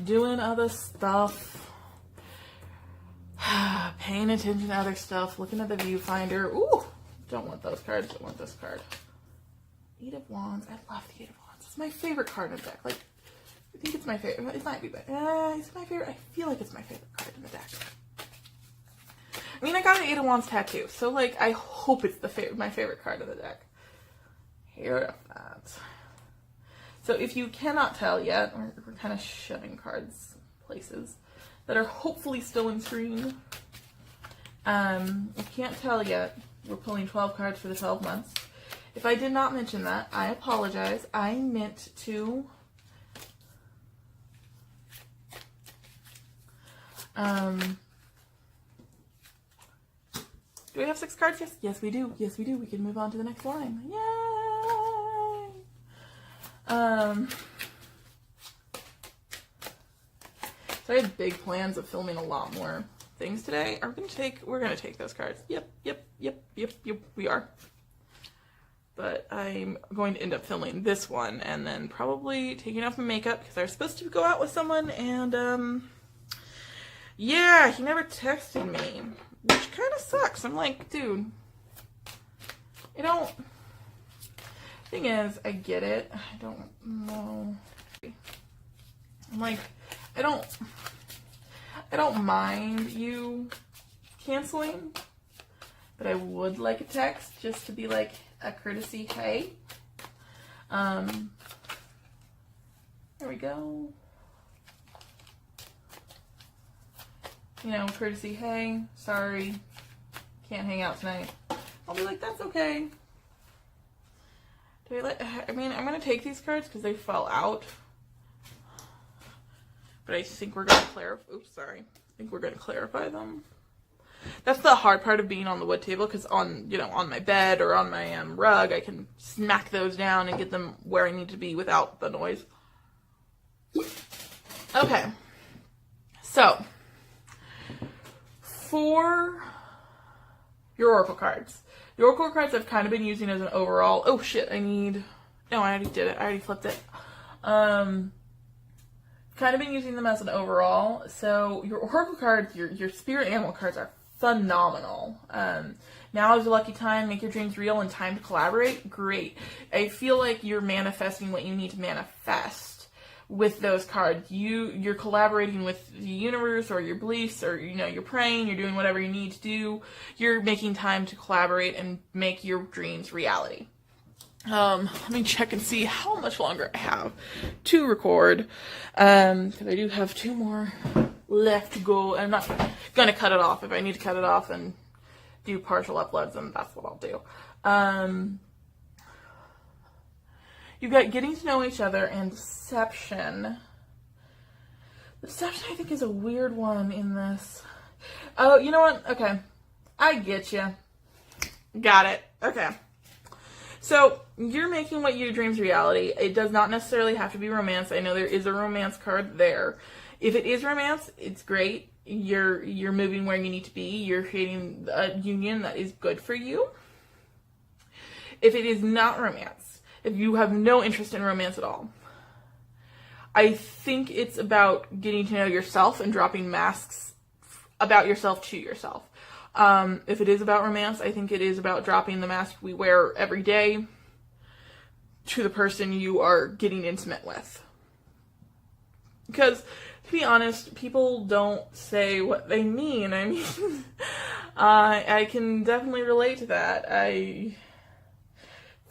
Doing other stuff. Paying attention to other stuff. Looking at the viewfinder. Ooh, don't want those cards. I want this card. 8 of Wands. I love the 8 of Wands. It's my favorite card in the deck. Like, I think it's my favorite. It might be, but it's my favorite. I feel like it's my favorite card in the deck. I mean, I got an 8 of Wands tattoo, so, like, I hope it's my favorite card of the deck. Here, that. So, if you cannot tell yet, we're kind of shoving cards places that are hopefully still in screen. If you can't tell yet, we're pulling 12 cards for the 12 months. If I did not mention that, I apologize. I meant to... do we have 6 cards? Yes. Yes, we do. Yes, we do. We can move on to the next line. Yay! So I had big plans of filming a lot more things today. We're gonna take those cards. Yep, we are. But I'm going to end up filming this one and then probably taking off my makeup because I was supposed to go out with someone and yeah, he never texted me, which kind of sucks. I'm like, dude, thing is, I get it. I don't know. I'm like, I don't mind you canceling, but I would like a text just to be like a courtesy, hey. There we go. Courtesy, hey, sorry, can't hang out tonight. I'll be like, that's okay. I'm going to take these cards because they fell out. But I think we're going to clarify, I think we're going to clarify them. That's the hard part of being on the wood table, because on my bed or on my rug, I can smack those down and get them where I need to be without the noise. Okay, so for your oracle cards. The oracle cards I've kind of been using as an overall. Oh shit, no, I already did it. I already flipped it. Kind of been using them as an overall. So your oracle cards, your spirit animal cards are phenomenal. Now is a lucky time, make your dreams real, and time to collaborate. Great. I feel like you're manifesting what you need to manifest with those cards. You're collaborating with the universe or your beliefs, or you're praying, you're doing whatever you need to do. You're making time to collaborate and make your dreams reality. Let me check and see how much longer I have to record, because I do have 2 more left to go. I'm not gonna cut it off. If I need to cut it off and do partial uploads, then that's what I'll do. You've got getting to know each other and deception. Deception, I think, is a weird one in this. Oh, you know what? Okay. I get you. Got it. Okay. So, you're making what your dreams reality. It does not necessarily have to be romance. I know there is a romance card there. If it is romance, it's great. You're moving where you need to be. You're creating a union that is good for you. If it is not romance, if you have no interest in romance at all, I think it's about getting to know yourself and dropping masks about yourself to yourself. If it is about romance, I think it is about dropping the mask we wear every day to the person you are getting intimate with. Because, to be honest, people don't say what they mean. I mean, I can definitely relate to that.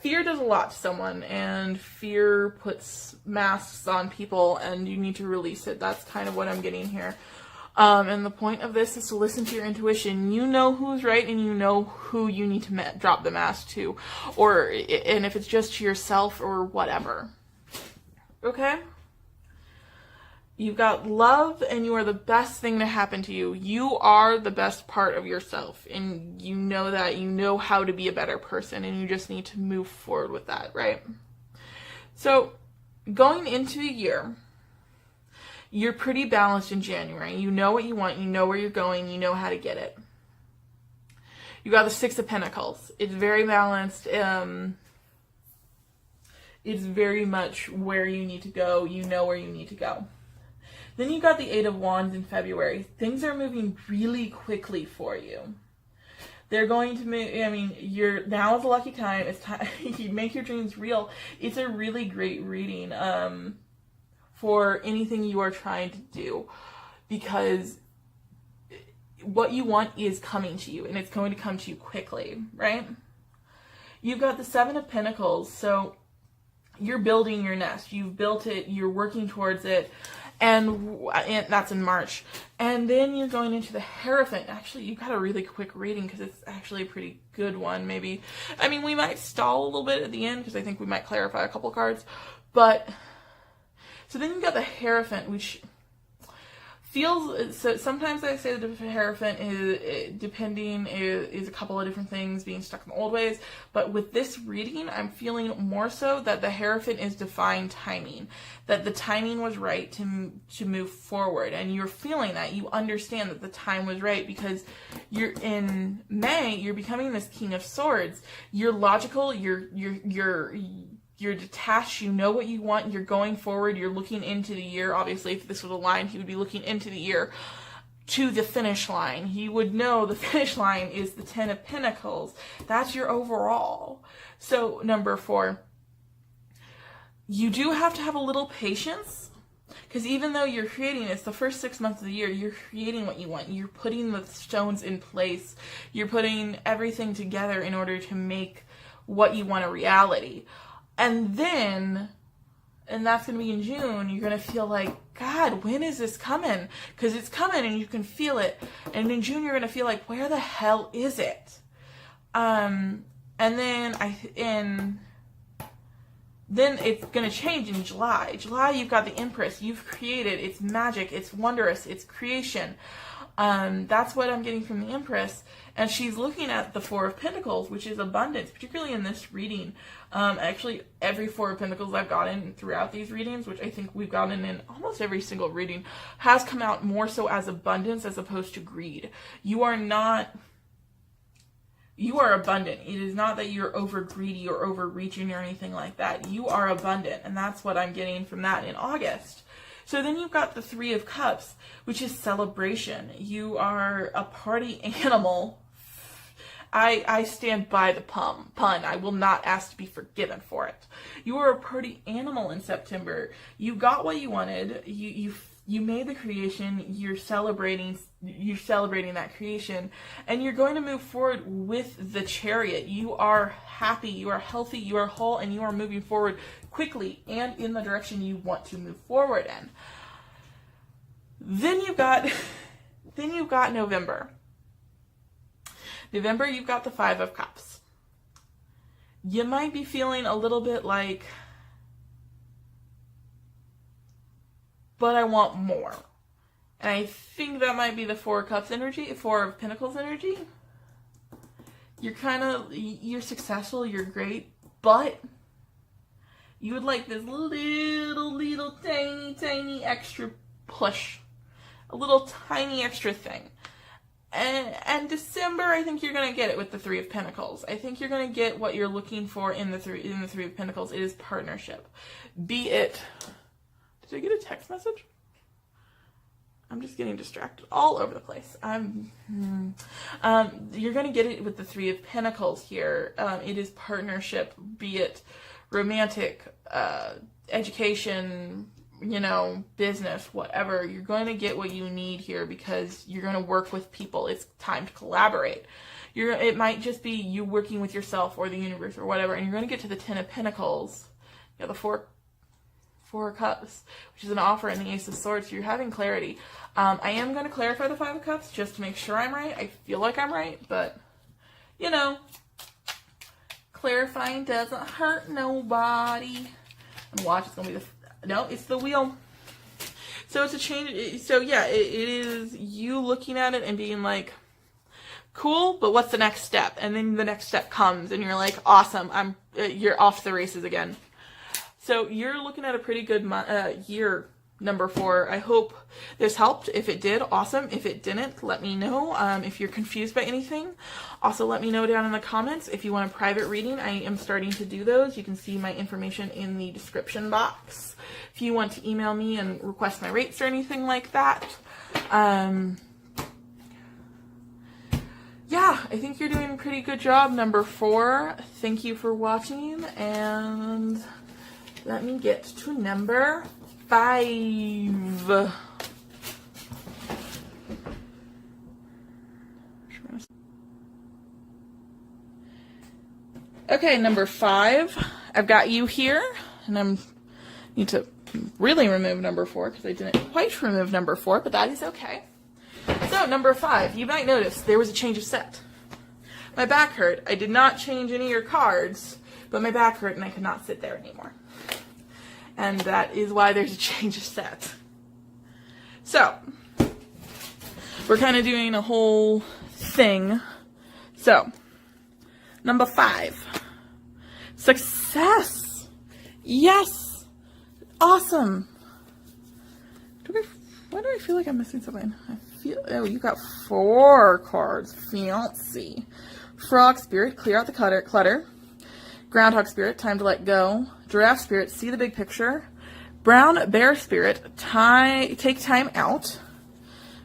Fear does a lot to someone, and fear puts masks on people, and you need to release it. That's kind of what I'm getting here. And the point of this is to listen to your intuition. You know who's right, and you know who you need to drop the mask to, and if it's just to yourself or whatever. Okay? You've got love, and you are the best thing to happen to you. You are the best part of yourself, and you know that. You know how to be a better person, and you just need to move forward with that, right? So, going into the year, you're pretty balanced in January. You know what you want, you know where you're going, you know how to get it. You got the 6 of Pentacles. It's very balanced. It's very much where you need to go. You know where you need to go. Then you got the 8 of Wands in February. Things are moving really quickly for you. They're going to move, now is a lucky time. It's time you make your dreams real. It's a really great reading for anything you are trying to do, because what you want is coming to you, and it's going to come to you quickly, right? You've got the 7 of Pentacles, so you're building your nest. You've built it, you're working towards it, and that's in March. And then you're going into the Hierophant. Actually, you got a really quick reading because it's actually a pretty good one, maybe. We might stall a little bit at the end because I think we might clarify a couple cards. But, so then you got the Hierophant, which feels, so sometimes I say the Hierophant is a couple of different things, being stuck in the old ways, but with this reading, I'm feeling more so that the Hierophant is divine timing, that the timing was right to move forward, and you're feeling that, you understand that the time was right, because you're in May, you're becoming this King of Swords, you're logical, you're detached, you know what you want, you're going forward, you're looking into the year. Obviously, if this was a line, he would be looking into the year to the finish line. He would know the finish line is the 10 of Pentacles. That's your overall. So, number 4, you do have to have a little patience, because even though you're creating, it's the first 6 months of the year, you're creating what you want. You're putting the stones in place. You're putting everything together in order to make what you want a reality. And then, and that's going to be in June, you're going to feel like, God, when is this coming? Because it's coming and you can feel it. And in June, you're going to feel like, where the hell is it? And then then it's going to change in July. July, you've got the Empress. You've created. It's magic. It's wondrous. It's creation. That's what I'm getting from the Empress. And she's looking at the Four of Pentacles, which is abundance, particularly in this reading. Actually, every Four of Pentacles I've gotten throughout these readings, which I think we've gotten in almost every single reading, has come out more so as abundance as opposed to greed. You are abundant. It is not that you're over greedy or overreaching or anything like that. You are abundant, and that's what I'm getting from that in August. So then you've got the Three of Cups, which is celebration. You are a party animal. I stand by the pun. I will not ask to be forgiven for it. You are a party animal in September. You got what you wanted. You made the creation. You're celebrating that creation, and you're going to move forward with the Chariot. You are happy, you are healthy, you are whole, and you are moving forward quickly and in the direction you want to move forward in. Then you've got November. November, you've got the Five of Cups. You might be feeling a little bit like, but I want more. And I think that might be the Four of Cups energy, Four of Pentacles energy. You're successful, you're great, but you would like this little tiny extra push. A little tiny extra thing. And December, I think you're going to get it with the Three of Pentacles. I think you're going to get what you're looking for in the Three of Pentacles. It is partnership. Be it... Did I get a text message? I'm just getting distracted all over the place. You're going to get it with the Three of Pentacles here. It is partnership, be it romantic, education, business, whatever. You're going to get what you need here because you're going to work with people. It's time to collaborate. It might just be you working with yourself or the universe or whatever, and you're going to get to the Ten of Pentacles. You have the Four of Cups, which is an offer, and the Ace of Swords. So you're having clarity. I am going to clarify the Five of Cups just to make sure I'm right. I feel like I'm right, but, clarifying doesn't hurt nobody. And watch, it's going to be no, it's the Wheel. So it's a change. So yeah, it is you looking at it and being like, cool, but what's the next step? And then the next step comes and you're like, awesome, you're off the races again. So you're looking at a pretty good year, number 4. I hope this helped. If it did, awesome. If it didn't, let me know. If you're confused by anything, also let me know down in the comments. If you want a private reading, I am starting to do those. You can see my information in the description box. If you want to email me and request my rates or anything like that. Yeah, I think you're doing a pretty good job, number 4. Thank you for watching, and let me get to number 5. Okay, number 5. I've got you here, and I need to really remove number 4 because I didn't quite remove number 4, but that is okay. So, number 5, you might notice there was a change of set. My back hurt. I did not change any of your cards, but my back hurt and I could not sit there anymore. And that is why there's a change of set. So, we're kind of doing a whole thing. So, number 5. Success! Yes! Awesome! Why do I feel like I'm missing something? Oh, you got 4 cards. Fancy. Frog Spirit, clear out the clutter. Groundhog Spirit, time to let go. Giraffe Spirit, see the big picture. Brown Bear Spirit, take time out.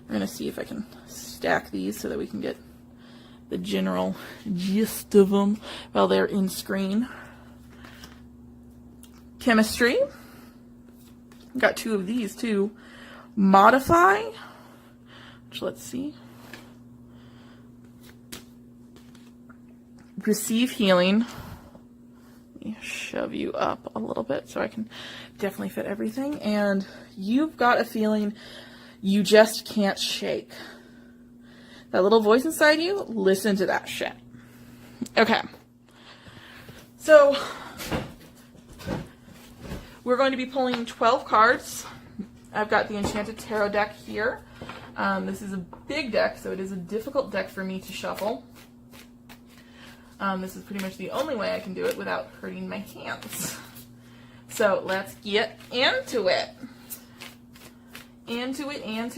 We're going to see if I can stack these so that we can get the general gist of them while they're in screen. Chemistry. Got 2 of these too. Modify. Which, let's see. Receive healing. Let me shove you up a little bit so I can definitely fit everything. And you've got a feeling you just can't shake. That little voice inside you, listen to that shit. Okay. So, we're going to be pulling 12 cards. I've got the Enchanted Tarot deck here. This is a big deck, so it is a difficult deck for me to shuffle. This is pretty much the only way I can do it without hurting my hands. So let's get into it. Into it. Yeah.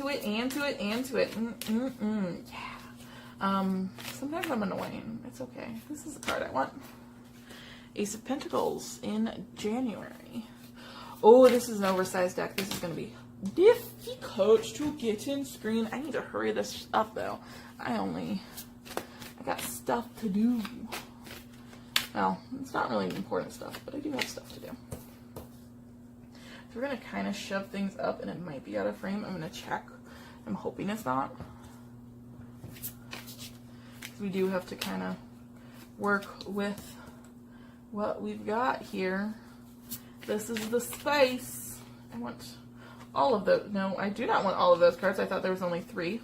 Sometimes I'm annoying. It's okay. This is the card I want. Ace of Pentacles in January. Oh, this is an oversized deck. This is going to be difficult to get in screen. I need to hurry this up, though. I got stuff to do. Well, it's not really important stuff, but I do have stuff to do. So we're going to kind of shove things up, and it might be out of frame. I'm going to check. I'm hoping it's not. We do have to kind of work with what we've got here. This is the space. I want all of those. No, I do not want all of those cards. I thought there was only 3.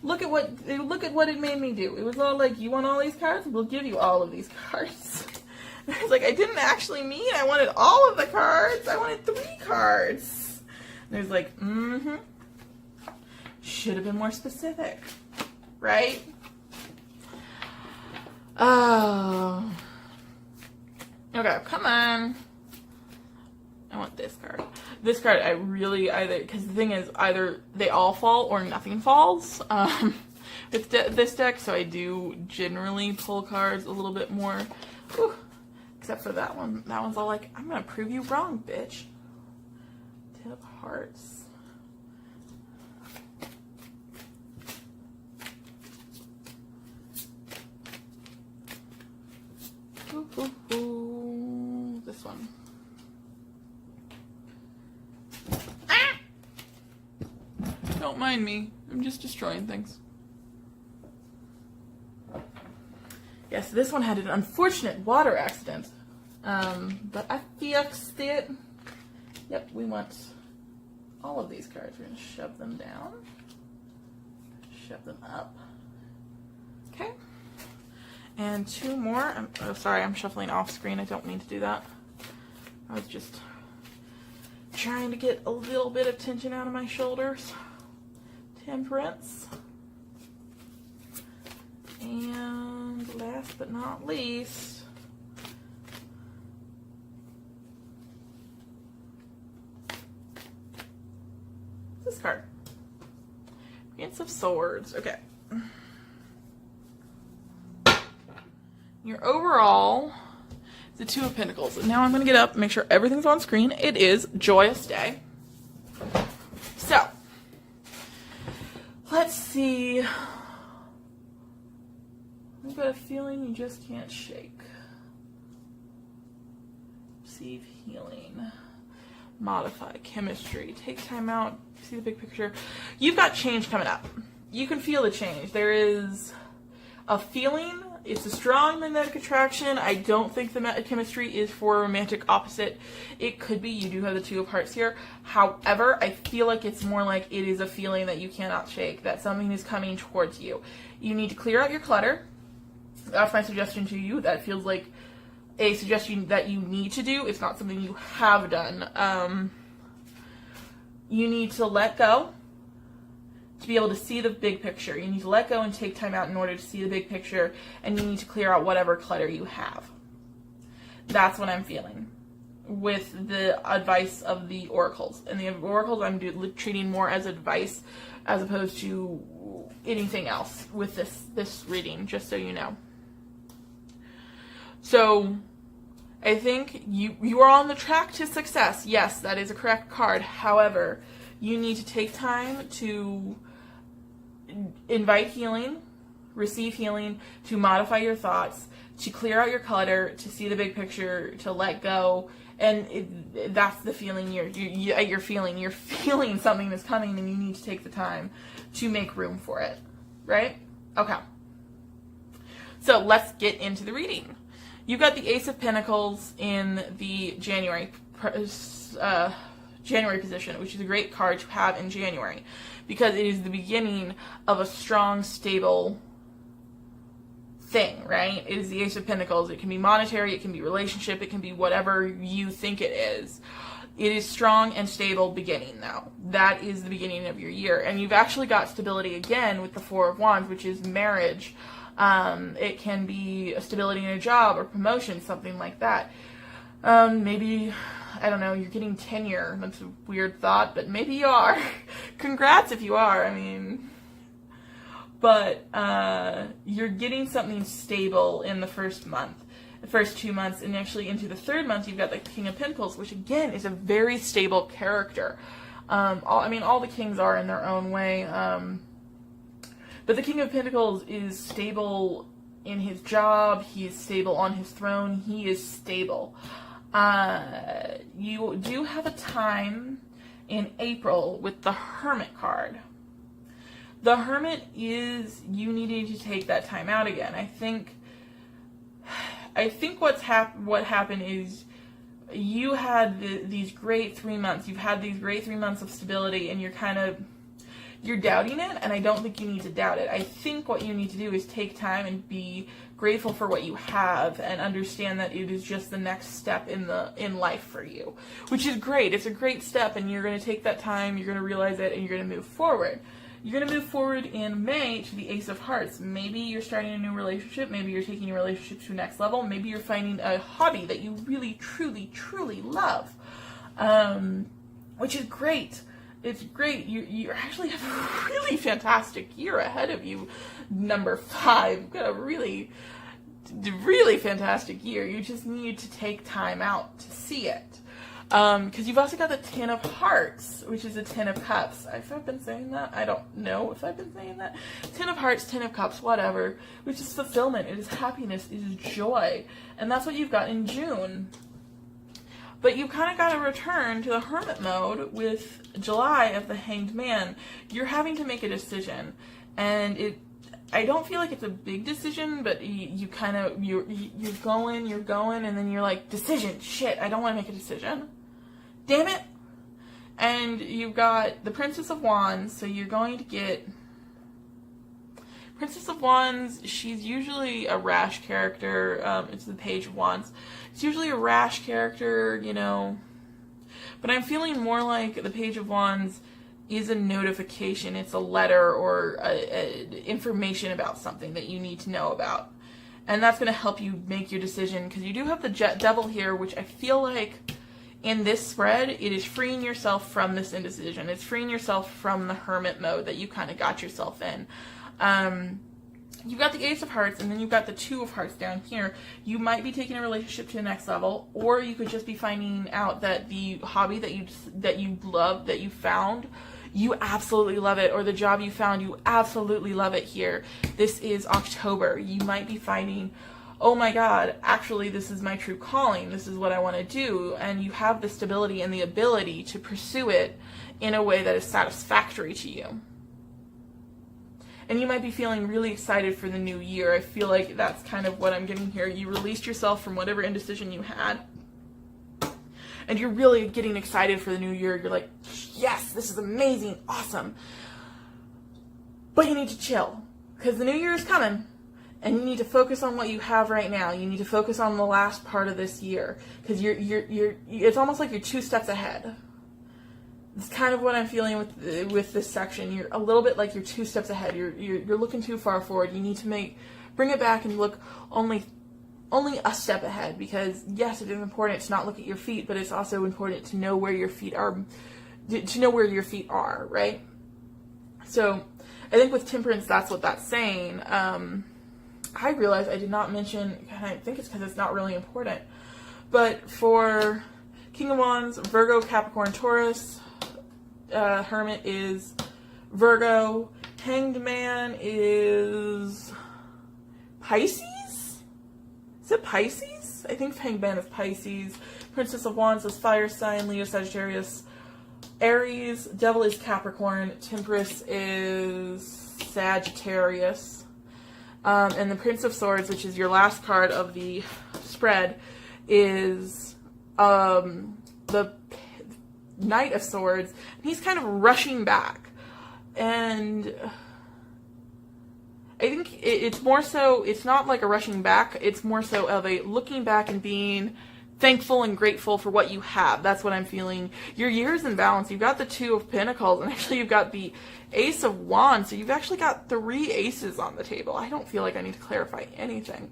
Look at what it made me do. It was all like, you want all these cards? We'll give you all of these cards. It's like, I didn't actually mean I wanted all of the cards. I wanted 3 cards. And there's like, should have been more specific, right? Oh. Okay, come on. I want this card. This card, I really because the thing is, either they all fall or nothing falls. With this deck, so I do generally pull cards a little bit more. Whew. Except for that one. That one's all like, I'm gonna prove you wrong, bitch. 10 of Hearts. This one. Ah! Don't mind me. I'm just destroying things. Yes, this one had an unfortunate water accident. But I fixed it. Yep, we want all of these cards. We're going to shove them down. Shove them up. Okay. And 2 more. Oh, sorry, I'm shuffling off screen. I don't mean to do that. I was just trying to get a little bit of tension out of my shoulders. Temperance. And last but not least, this card. Prince of Swords. Okay. Your overall is the 2 of Pentacles. And now I'm going to get up and make sure everything's on screen. It is Joyous Day. So, let's see. I've got a feeling you just can't shake. Receive healing. Modify chemistry. Take time out. See the big picture. You've got change coming up. You can feel the change. There is a feeling. It's a strong magnetic attraction. I don't think the chemistry is for a romantic opposite. It could be. You do have the 2 of Hearts here. However, I feel like it's more like it is a feeling that you cannot shake. That something is coming towards you. You need to clear out your clutter. That's my suggestion to you. That feels like a suggestion that you need to do. It's not something you have done. You need to let go to be able to see the big picture. You need to let go and take time out in order to see the big picture, and you need to clear out whatever clutter you have. That's what I'm feeling with the advice of the oracles. And the oracles I'm treating more as advice as opposed to anything else with this reading, just so you know. So I think you are on the track to success. Yes, that is a correct card. However, you need to take time to invite healing, receive healing, to modify your thoughts, to clear out your clutter, to see the big picture, to let go. And that's the feeling you're feeling. You're feeling something that's coming, and you need to take the time to make room for it. Right? Okay. So let's get into the reading. You've got the Ace of Pentacles in the January position, which is a great card to have in January because it is the beginning of a strong, stable thing, right? It is the Ace of Pentacles. It can be monetary, it can be relationship, it can be whatever you think it is. It is strong and stable beginning, though. That is the beginning of your year. And you've actually got stability again with the Four of Wands, which is marriage. It can be a stability in a job or promotion, something like that. Maybe, I don't know, you're getting tenure. That's a weird thought, but maybe you are. Congrats if you are, I mean. But you're getting something stable in the first month. The first 2 months, and actually into the third month, you've got the King of Pentacles, which again is a very stable character. All the kings are in their own way, but the King of Pentacles is stable in his job. He is stable on his throne. He is stable. You do have a time in April with the Hermit card. The Hermit is you needing to take that time out again. I think what happened is you had these great 3 months. You've had these great 3 months of stability, and you're doubting it, and I don't think you need to doubt it. I think what you need to do is take time and be grateful for what you have and understand that it is just the next step in life for you, which is great. It's a great step, and you're going to take that time, you're going to realize it, and you're going to move forward. You're going to move forward in May to the Ace of Hearts. Maybe you're starting a new relationship. Maybe you're taking your relationship to the next level. Maybe you're finding a hobby that you really, truly, truly love, which is great. It's great. You actually have a really fantastic year ahead of you, number 5. You've got a really, really fantastic year. You just need to take time out to see it. Because you've also got the Ten of Hearts, which is a Ten of Cups. If I've been saying that, I don't know if I've been saying that. Ten of Hearts, Ten of Cups, whatever, which is fulfillment. It is happiness. It is joy. And that's what you've got in June. But you kind of got to return to the Hermit mode with July of the Hanged Man. You're having to make a decision. And I don't feel like it's a big decision, but you're going, and then you're like, decision, shit, I don't want to make a decision. Damn it. And you've got the Princess of Wands, so you're going to get Princess of Wands. She's usually a rash character. It's the Page of Wands. It's usually a rash character, but I'm feeling more like the Page of Wands is a notification. It's a letter or information about something that you need to know about. And that's going to help you make your decision, because you do have the Devil here, which I feel like in this spread, it is freeing yourself from this indecision. It's freeing yourself from the Hermit mode that you kind of got yourself in. You've got the Ace of Hearts, and then you've got the Two of Hearts down here. You might be taking a relationship to the next level, or you could just be finding out that the hobby that you love, that you found, you absolutely love it, or the job you found, you absolutely love it here. This is October. You might be finding, oh my God, actually this is my true calling. This is what I want to do. And you have the stability and the ability to pursue it in a way that is satisfactory to you. And you might be feeling really excited for the new year. I feel like that's kind of what I'm getting here. You released yourself from whatever indecision you had, and you're really getting excited for the new year. You're like, yes, this is amazing, awesome. But you need to chill, because the new year is coming, and you need to focus on what you have right now. You need to focus on the last part of this year, because it's almost like you're 2 steps ahead. It's kind of what I'm feeling with this section. You're a little bit like you're 2 steps ahead. You're looking too far forward. You need to bring it back and look only a step ahead, because yes, it is important to not look at your feet, but it's also important to know where your feet are, right? So I think with Temperance, that's what that's saying. I realized I did not mention, I think it's because it's not really important, but for King of Wands, Virgo, Capricorn, Taurus, Hermit is Virgo, Hanged Man is Pisces? Is it Pisces? I think Hanged Man is Pisces. Princess of Wands is Fire sign, Leo, Sagittarius, Aries. Devil is Capricorn. Temperance is Sagittarius. And the Prince of Swords, which is your last card of the spread, is the Knight of Swords. He's kind of rushing back. And I think it's more so, it's not like a rushing back, it's more so of a looking back and being thankful and grateful for what you have. That's what I'm feeling. Your year is in balance. You've got the Two of Pentacles, and actually you've got the Ace of Wands, so you've actually got 3 aces on the table. I don't feel like I need to clarify anything.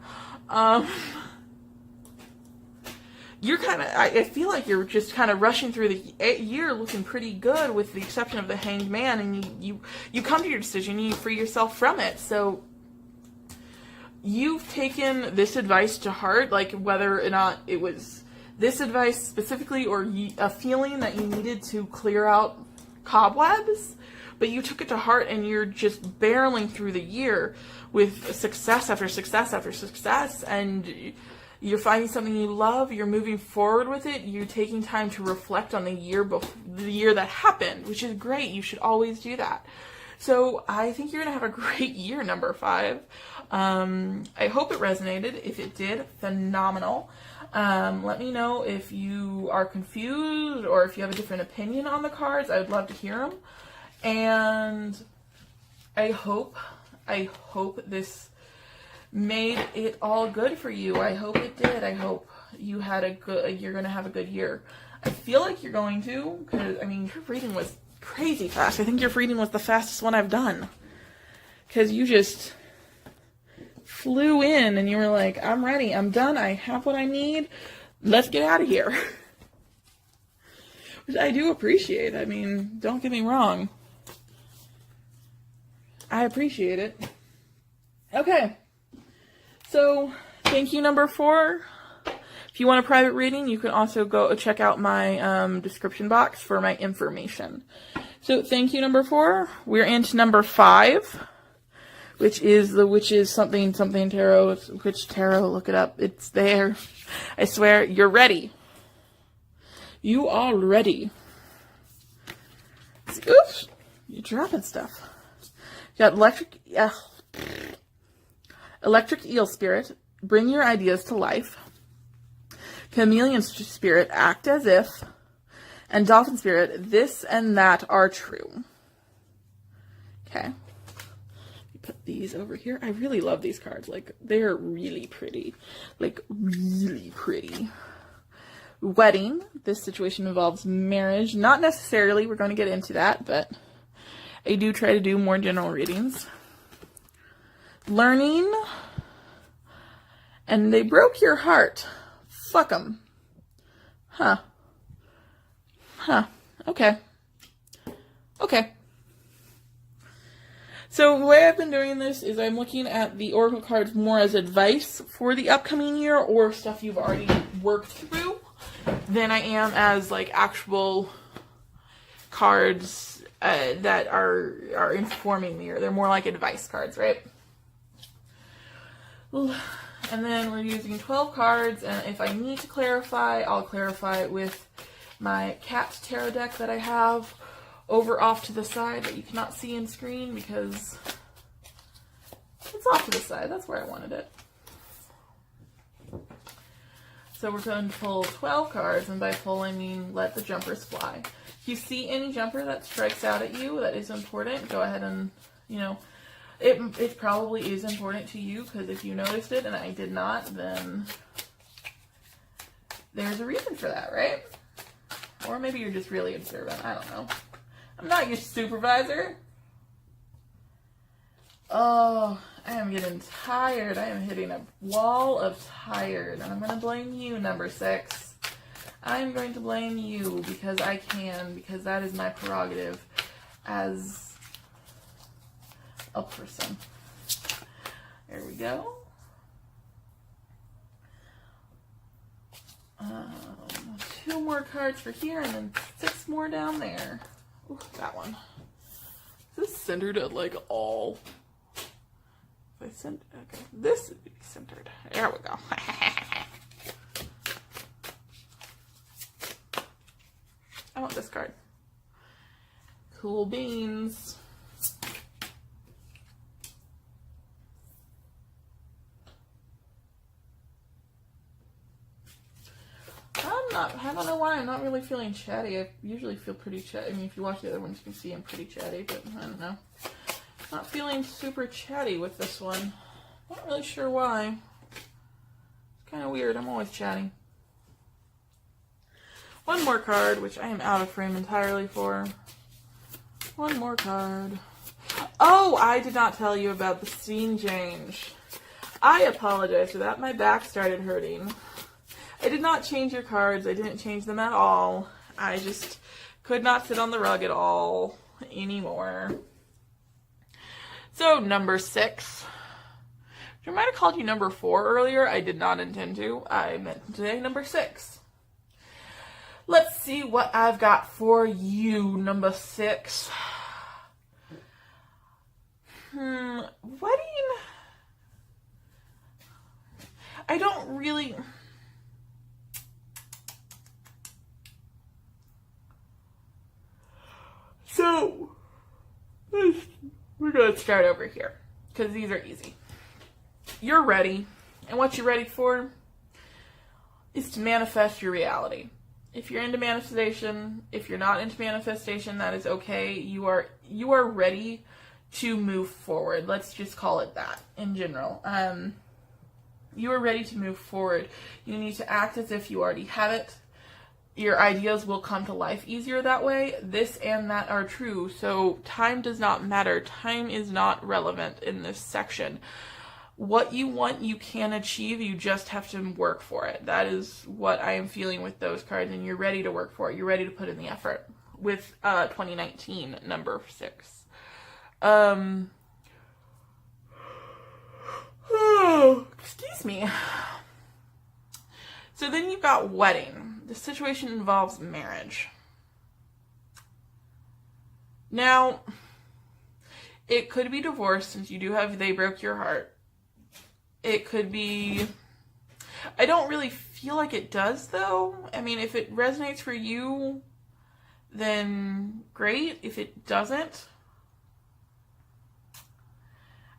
You're kind of, I feel like you're just kind of rushing through the year looking pretty good, with the exception of the Hanged Man, and you come to your decision and you free yourself from it. So you've taken this advice to heart, like whether or not it was this advice specifically or a feeling that you needed to clear out cobwebs, but you took it to heart and you're just barreling through the year with success after success after success, and you're finding something you love, you're moving forward with it, you're taking time to reflect on the year that happened, which is great. You should always do that. So I think you're going to have a great year, number 5. I hope it resonated. If it did, phenomenal. Let me know if you are confused or if you have a different opinion on the cards. I would love to hear them. And I hope this made it all good for you. I hope it did. I hope you had you're going to have a good year. I feel like you're going to, because, I mean, your reading was crazy fast. I think your reading was the fastest one I've done. Because you just flew in and you were like, I'm ready. I'm done. I have what I need. Let's get out of here. Which I do appreciate. I mean, don't get me wrong. I appreciate it. Okay. So, thank you, number 4. If you want a private reading, you can also go check out my description box for my information. So, thank you, number 4. We're into number 5, which is the Witch's something tarot. It's Witch Tarot. Look it up. It's there. I swear, you're ready. You are ready. Oops. You're dropping stuff. You got Electric Eel Spirit, bring your ideas to life. Chameleon Spirit, act as if. And Dolphin Spirit, this and that are true. Okay. Put these over here. I really love these cards. Like, they're really pretty. Like, really pretty. Wedding. This situation involves marriage. Not necessarily. We're going to get into that, but I do try to do more general readings. Learning, and they broke your heart. Fuck them. Huh. Okay. So the way I've been doing this is I'm looking at the oracle cards more as advice for the upcoming year or stuff you've already worked through than I am as like actual cards that are informing the year. They're more like advice cards, right? And then we're using 12 cards, and if I need to clarify, I'll clarify it with my cat tarot deck that I have over off to the side that you cannot see in screen because it's off to the side. That's where I wanted it. So we're going to pull 12 cards, and by pull I mean let the jumpers fly. If you see any jumper that strikes out at you that is important, go ahead and, it probably is important to you, because if you noticed it and I did not, then there's a reason for that, right? Or maybe you're just really observant. I don't know. I'm not your supervisor. Oh, I am getting tired. I am hitting a wall of tired. And I'm going to blame you, number 6. I'm going to blame you because I can, because that is my prerogative as a person. There we go. 2 more cards for here, and then 6 more down there. Ooh, that one. Is this centered at like all? If I sent, okay, this would be centered. There we go. I want this card. Cool beans. I don't know why I'm not really feeling chatty. I usually feel pretty chatty. I mean, if you watch the other ones, you can see I'm pretty chatty, but I don't know. Not feeling super chatty with this one. Not really sure why. It's kind of weird. I'm always chatty. One more card, which I am out of frame entirely for. One more card. Oh, I did not tell you about the scene change. I apologize for that. My back started hurting. I did not change your cards. I didn't change them at all. I just could not sit on the rug at all anymore. So, number 6. I might have called you number 4 earlier. I did not intend to. I meant today number 6. Let's see what I've got for you, number 6. Wedding. I don't really. So, we're going to start over here, because these are easy. You're ready, and what you're ready for is to manifest your reality. If you're into manifestation, if you're not into manifestation, that is okay. You are ready to move forward. Let's just call it that in general. You are ready to move forward. You need to act as if you already have it. Your ideas will come to life easier that way. This and that are true. So time does not matter. Time is not relevant in this section. What you want, you can achieve. You just have to work for it. That is what I am feeling with those cards. And you're ready to work for it. You're ready to put in the effort with 2019, number 6. Excuse me. So then you've got wedding. The situation involves marriage. Now, it could be divorce, since you do have they broke your heart. It could be... I don't really feel like it does, though. I mean, if it resonates for you, then great. If it doesn't,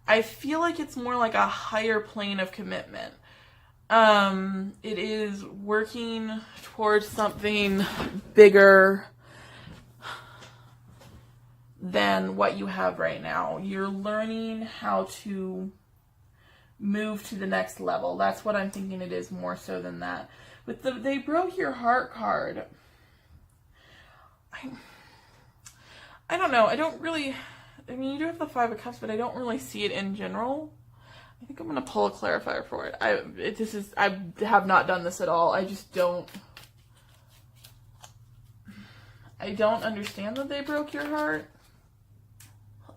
I feel like it's more like a higher plane of commitment. It is working towards something bigger than what you have right now. You're learning how to move to the next level. That's what I'm thinking it is, more so than that. With the they broke your heart card, I don't know. I don't really... I mean, you do have the 5 of Cups, but I don't really see it in general. I think I'm going to pull a clarifier for it. I have not done this at all. I just don't... I don't understand that they broke your heart.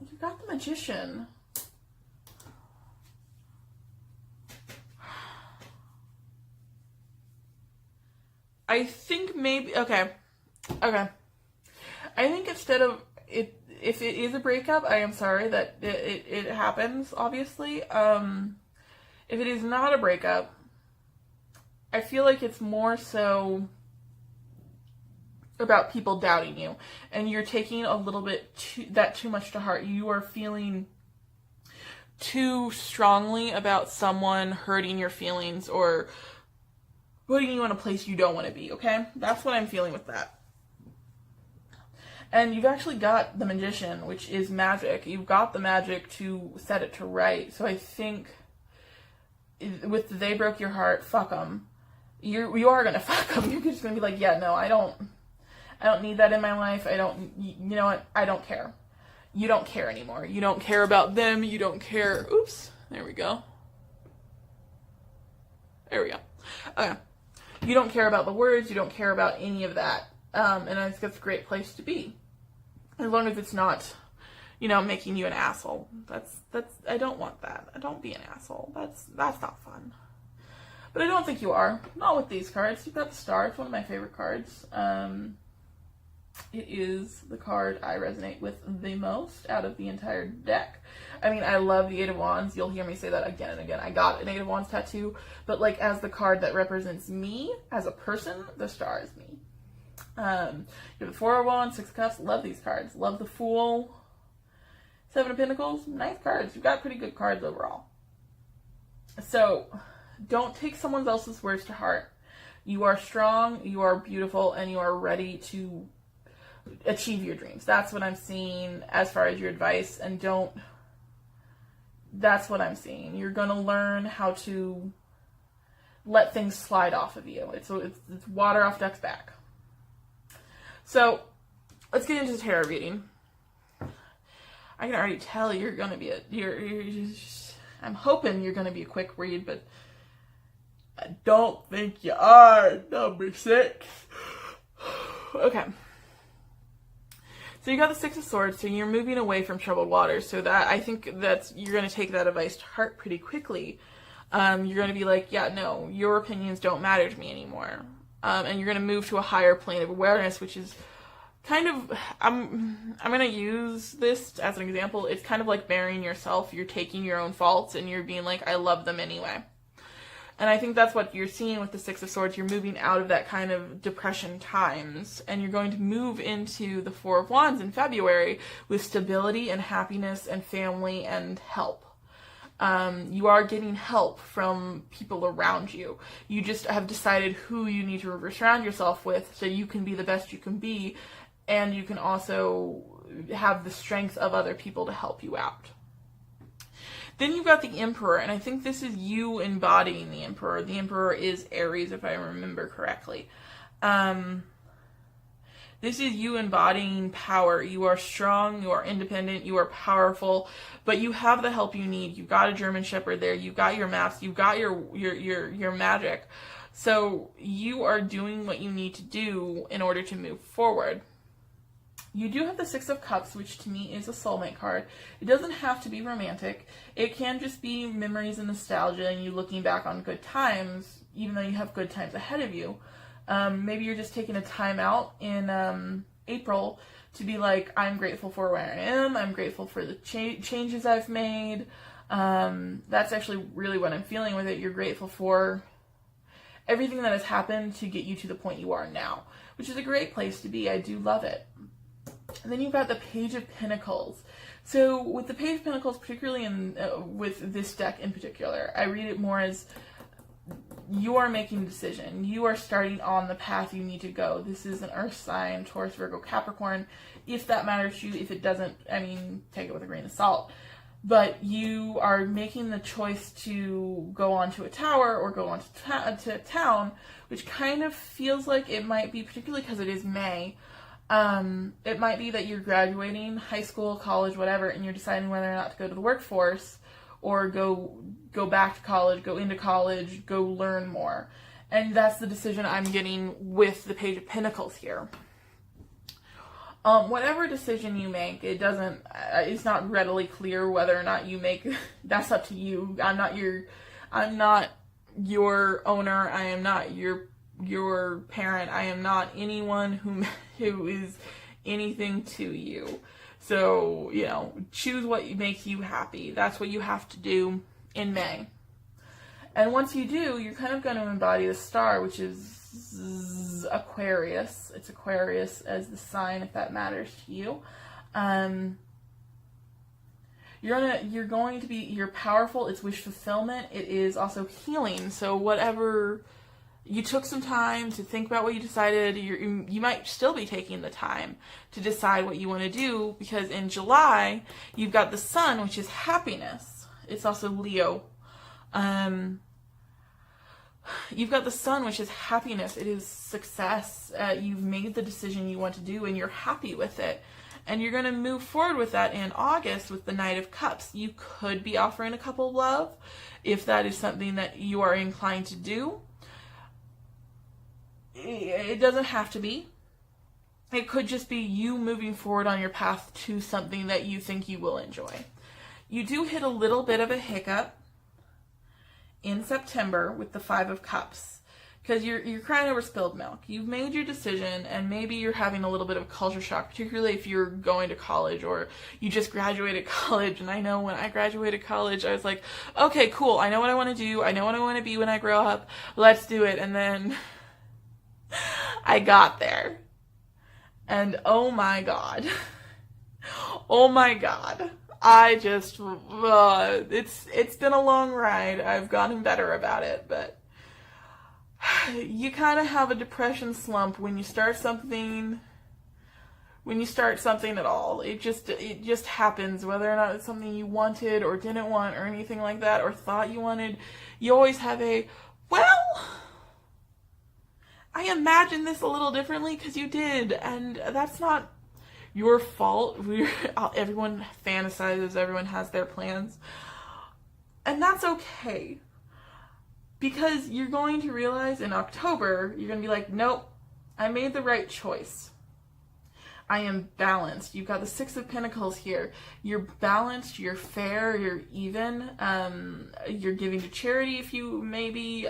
You got the Magician. I think maybe... Okay. I think instead of... If it is a breakup, I am sorry that it happens, obviously. If it is not a breakup, I feel like it's more so about people doubting you. And you're taking a little bit too much to heart. You are feeling too strongly about someone hurting your feelings or putting you in a place you don't want to be, okay? That's what I'm feeling with that. And you've actually got the Magician, which is magic. You've got the magic to set it to right. So I think with the they broke your heart, fuck them. You are going to fuck them. You're just going to be like, yeah, no, I don't need that in my life. You know what? I don't care. You don't care anymore. You don't care about them. You don't care. Oops. There we go. There we go. Okay. You don't care about the words. You don't care about any of that. And I think that's a great place to be. As long as it's not, making you an asshole. I don't want that. Don't be an asshole. That's not fun. But I don't think you are. Not with these cards. You've got the Star. It's one of my favorite cards. It is the card I resonate with the most out of the entire deck. I mean, I love the 8 of Wands. You'll hear me say that again and again. I got an 8 of Wands tattoo. But, as the card that represents me as a person, the Star is me. You have the 4 of Wands, 6 of Cups. Love these cards. Love the Fool. 7 of Pentacles. Nice cards. You've got pretty good cards overall. So, don't take someone else's words to heart. You are strong, you are beautiful, and you are ready to achieve your dreams. That's what I'm seeing as far as your advice. And that's what I'm seeing. You're going to learn how to let things slide off of you. It's water off duck's back. So let's get into the tarot reading. I can already tell you're going to be I'm hoping you're going to be a quick read, but I don't think you are. Number 6. Okay. So you got the 6 of Swords, so you're moving away from troubled waters. So that, I think that's, you're going to take that advice to heart pretty quickly. You're going to be like, yeah, no, your opinions don't matter to me anymore. And you're going to move to a higher plane of awareness, which is kind of, I'm going to use this as an example. It's kind of like burying yourself. You're taking your own faults and you're being like, I love them anyway. And I think that's what you're seeing with the 6 of Swords. You're moving out of that kind of depression times, and you're going to move into the 4 of Wands in February with stability and happiness and family and help. You are getting help from people around you. You just have decided who you need to surround yourself with so you can be the best you can be, and you can also have the strength of other people to help you out. Then you've got the Emperor, and I think this is you embodying the Emperor. The Emperor is Aries, if I remember correctly. This is you embodying power. You are strong, you are independent, you are powerful, but you have the help you need. You've got a German Shepherd there, you've got your maps, you've got your magic. So you are doing what you need to do in order to move forward. You do have the 6 of Cups, which to me is a soulmate card. It doesn't have to be romantic. It can just be memories and nostalgia and you looking back on good times, even though you have good times ahead of you. Maybe you're just taking a time out in April to be like, I'm grateful for where I am. I'm grateful for the changes I've made. That's actually really what I'm feeling with it. You're grateful for everything that has happened to get you to the point you are now, which is a great place to be. I do love it. And then you've got the Page of Pentacles. So with the Page of Pentacles, particularly with this deck in particular, I read it more as you are making a decision. You are starting on the path you need to go. This is an earth sign, Taurus, Virgo, Capricorn. If that matters to you, if it doesn't, I mean, take it with a grain of salt. But you are making the choice to go onto a tower or go onto to town, which kind of feels like it might be, particularly because it is May, it might be that you're graduating high school, college, whatever, and you're deciding whether or not to go to the workforce or go back to college, go into college, go learn more. And that's the decision I'm getting with the Page of Pentacles here. Whatever decision you make, it's not readily clear whether or not you make, that's up to you. I'm not your owner. I am not your parent. I am not anyone who is anything to you. So, choose what makes you happy. That's what you have to do in May. And once you do, you're kind of going to embody the star, which is Aquarius. It's Aquarius as the sign, if that matters to you. You're powerful. It's wish fulfillment. It is also healing. So whatever, you took some time to think about what you decided. You might still be taking the time to decide what you want to do, because in July, you've got the Sun, which is happiness. It's also Leo. You've got the Sun, which is happiness. It is success. You've made the decision you want to do, and you're happy with it. And you're going to move forward with that in August with the Knight of Cups. You could be offering a couple love if that is something that you are inclined to do. It doesn't have to be. It could just be you moving forward on your path to something that you think you will enjoy. You do hit a little bit of a hiccup in September with the 5 of Cups, because you're crying over spilled milk. You've made your decision, and maybe you're having a little bit of culture shock, particularly if you're going to college or you just graduated college. And I know when I graduated college, I was like, okay, cool. I know what I want to do. I know what I want to be when I grow up. Let's do it. And then I got there, and oh my God, I just, it's been a long ride. I've gotten better about it, but you kind of have a depression slump when you start something at all. It just happens, whether or not it's something you wanted or didn't want or anything like that, or thought you wanted. You always have I I imagined this a little differently because you did, and that's not your fault. Everyone fantasizes, everyone has their plans, and that's okay. Because you're going to realize in October, you're going to be like, nope, I made the right choice. I am balanced. You've got the Six of Pentacles here. You're balanced, you're fair, you're even. You're giving to charity if you maybe,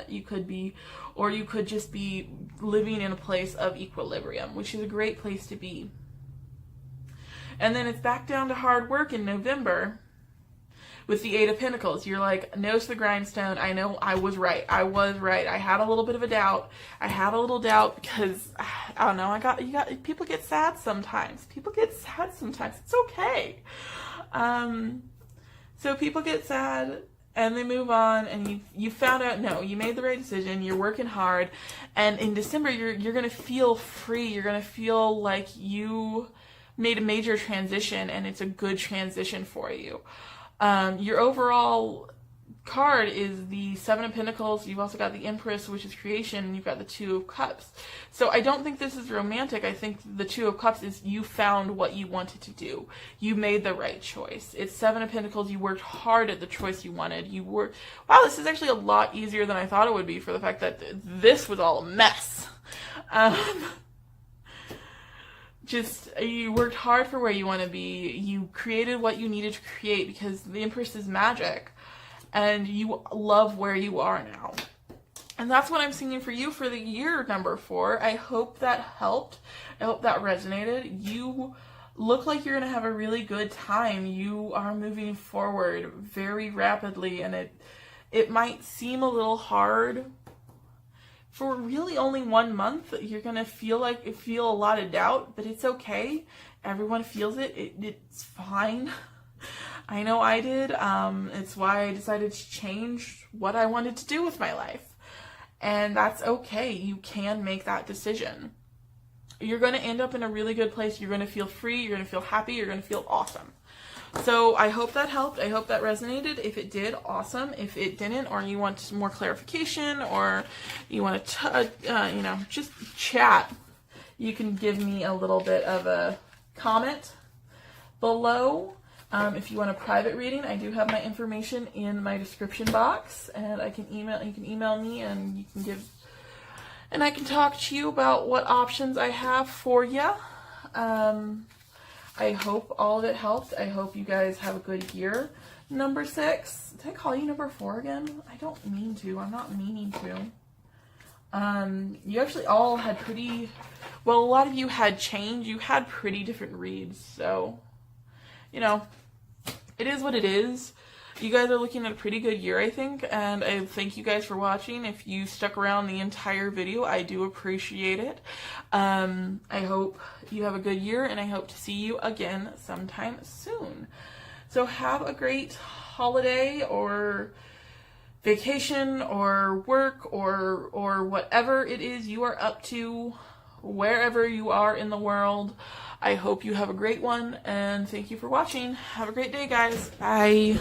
you could be, or you could just be living in a place of equilibrium, which is a great place to be. And then it's back down to hard work in November. With the Eight of Pentacles, you're like, nose to the grindstone. I know I was right. I was right. I had a little bit of a doubt. I had a little doubt because, I don't know, people get sad sometimes. People get sad sometimes. It's okay. So people get sad and they move on, and you found out, no, you made the right decision. You're working hard. And in December, you're going to feel free. You're going to feel like you made a major transition, and it's a good transition for you. Your overall card is the Seven of Pentacles. You've also got the Empress, which is creation, and you've got the Two of Cups. So I don't think this is romantic. I think the Two of Cups is you found what you wanted to do. You made the right choice. It's Seven of Pentacles. You worked hard at the choice you wanted. Wow, this is actually a lot easier than I thought it would be for the fact that this was all a mess. You worked hard for where you want to be. You created what you needed to create because the Empress is magic. And you love where you are now. And that's what I'm singing for you for the year number 4. I hope that helped. I hope that resonated. You look like you're going to have a really good time. You are moving forward very rapidly. And it might seem a little hard. For really only 1 month, you're going to feel a lot of doubt, but it's okay. Everyone feels it. It's fine. I know I did. It's why I decided to change what I wanted to do with my life. And that's okay. You can make that decision. You're going to end up in a really good place. You're going to feel free. You're going to feel happy. You're going to feel awesome. So I hope that helped. I hope that resonated. If it did, awesome. If it didn't, or you want some more clarification, or you want to, just chat, you can give me a little bit of a comment below. If you want a private reading, I do have my information in my description box, and you can email me, and I can talk to you about what options I have for you. I hope all of it helped. I hope you guys have a good year. Number 6. Did I call you number 4 again? I don't mean to. I'm not meaning to. You actually all had a lot of you had change. You had pretty different reads. So, it is what it is. You guys are looking at a pretty good year, I think, and I thank you guys for watching. If you stuck around the entire video, I do appreciate it. I hope you have a good year, and I hope to see you again sometime soon. So have a great holiday or vacation or work or whatever it is you are up to, wherever you are in the world. I hope you have a great one, and thank you for watching. Have a great day, guys. Bye.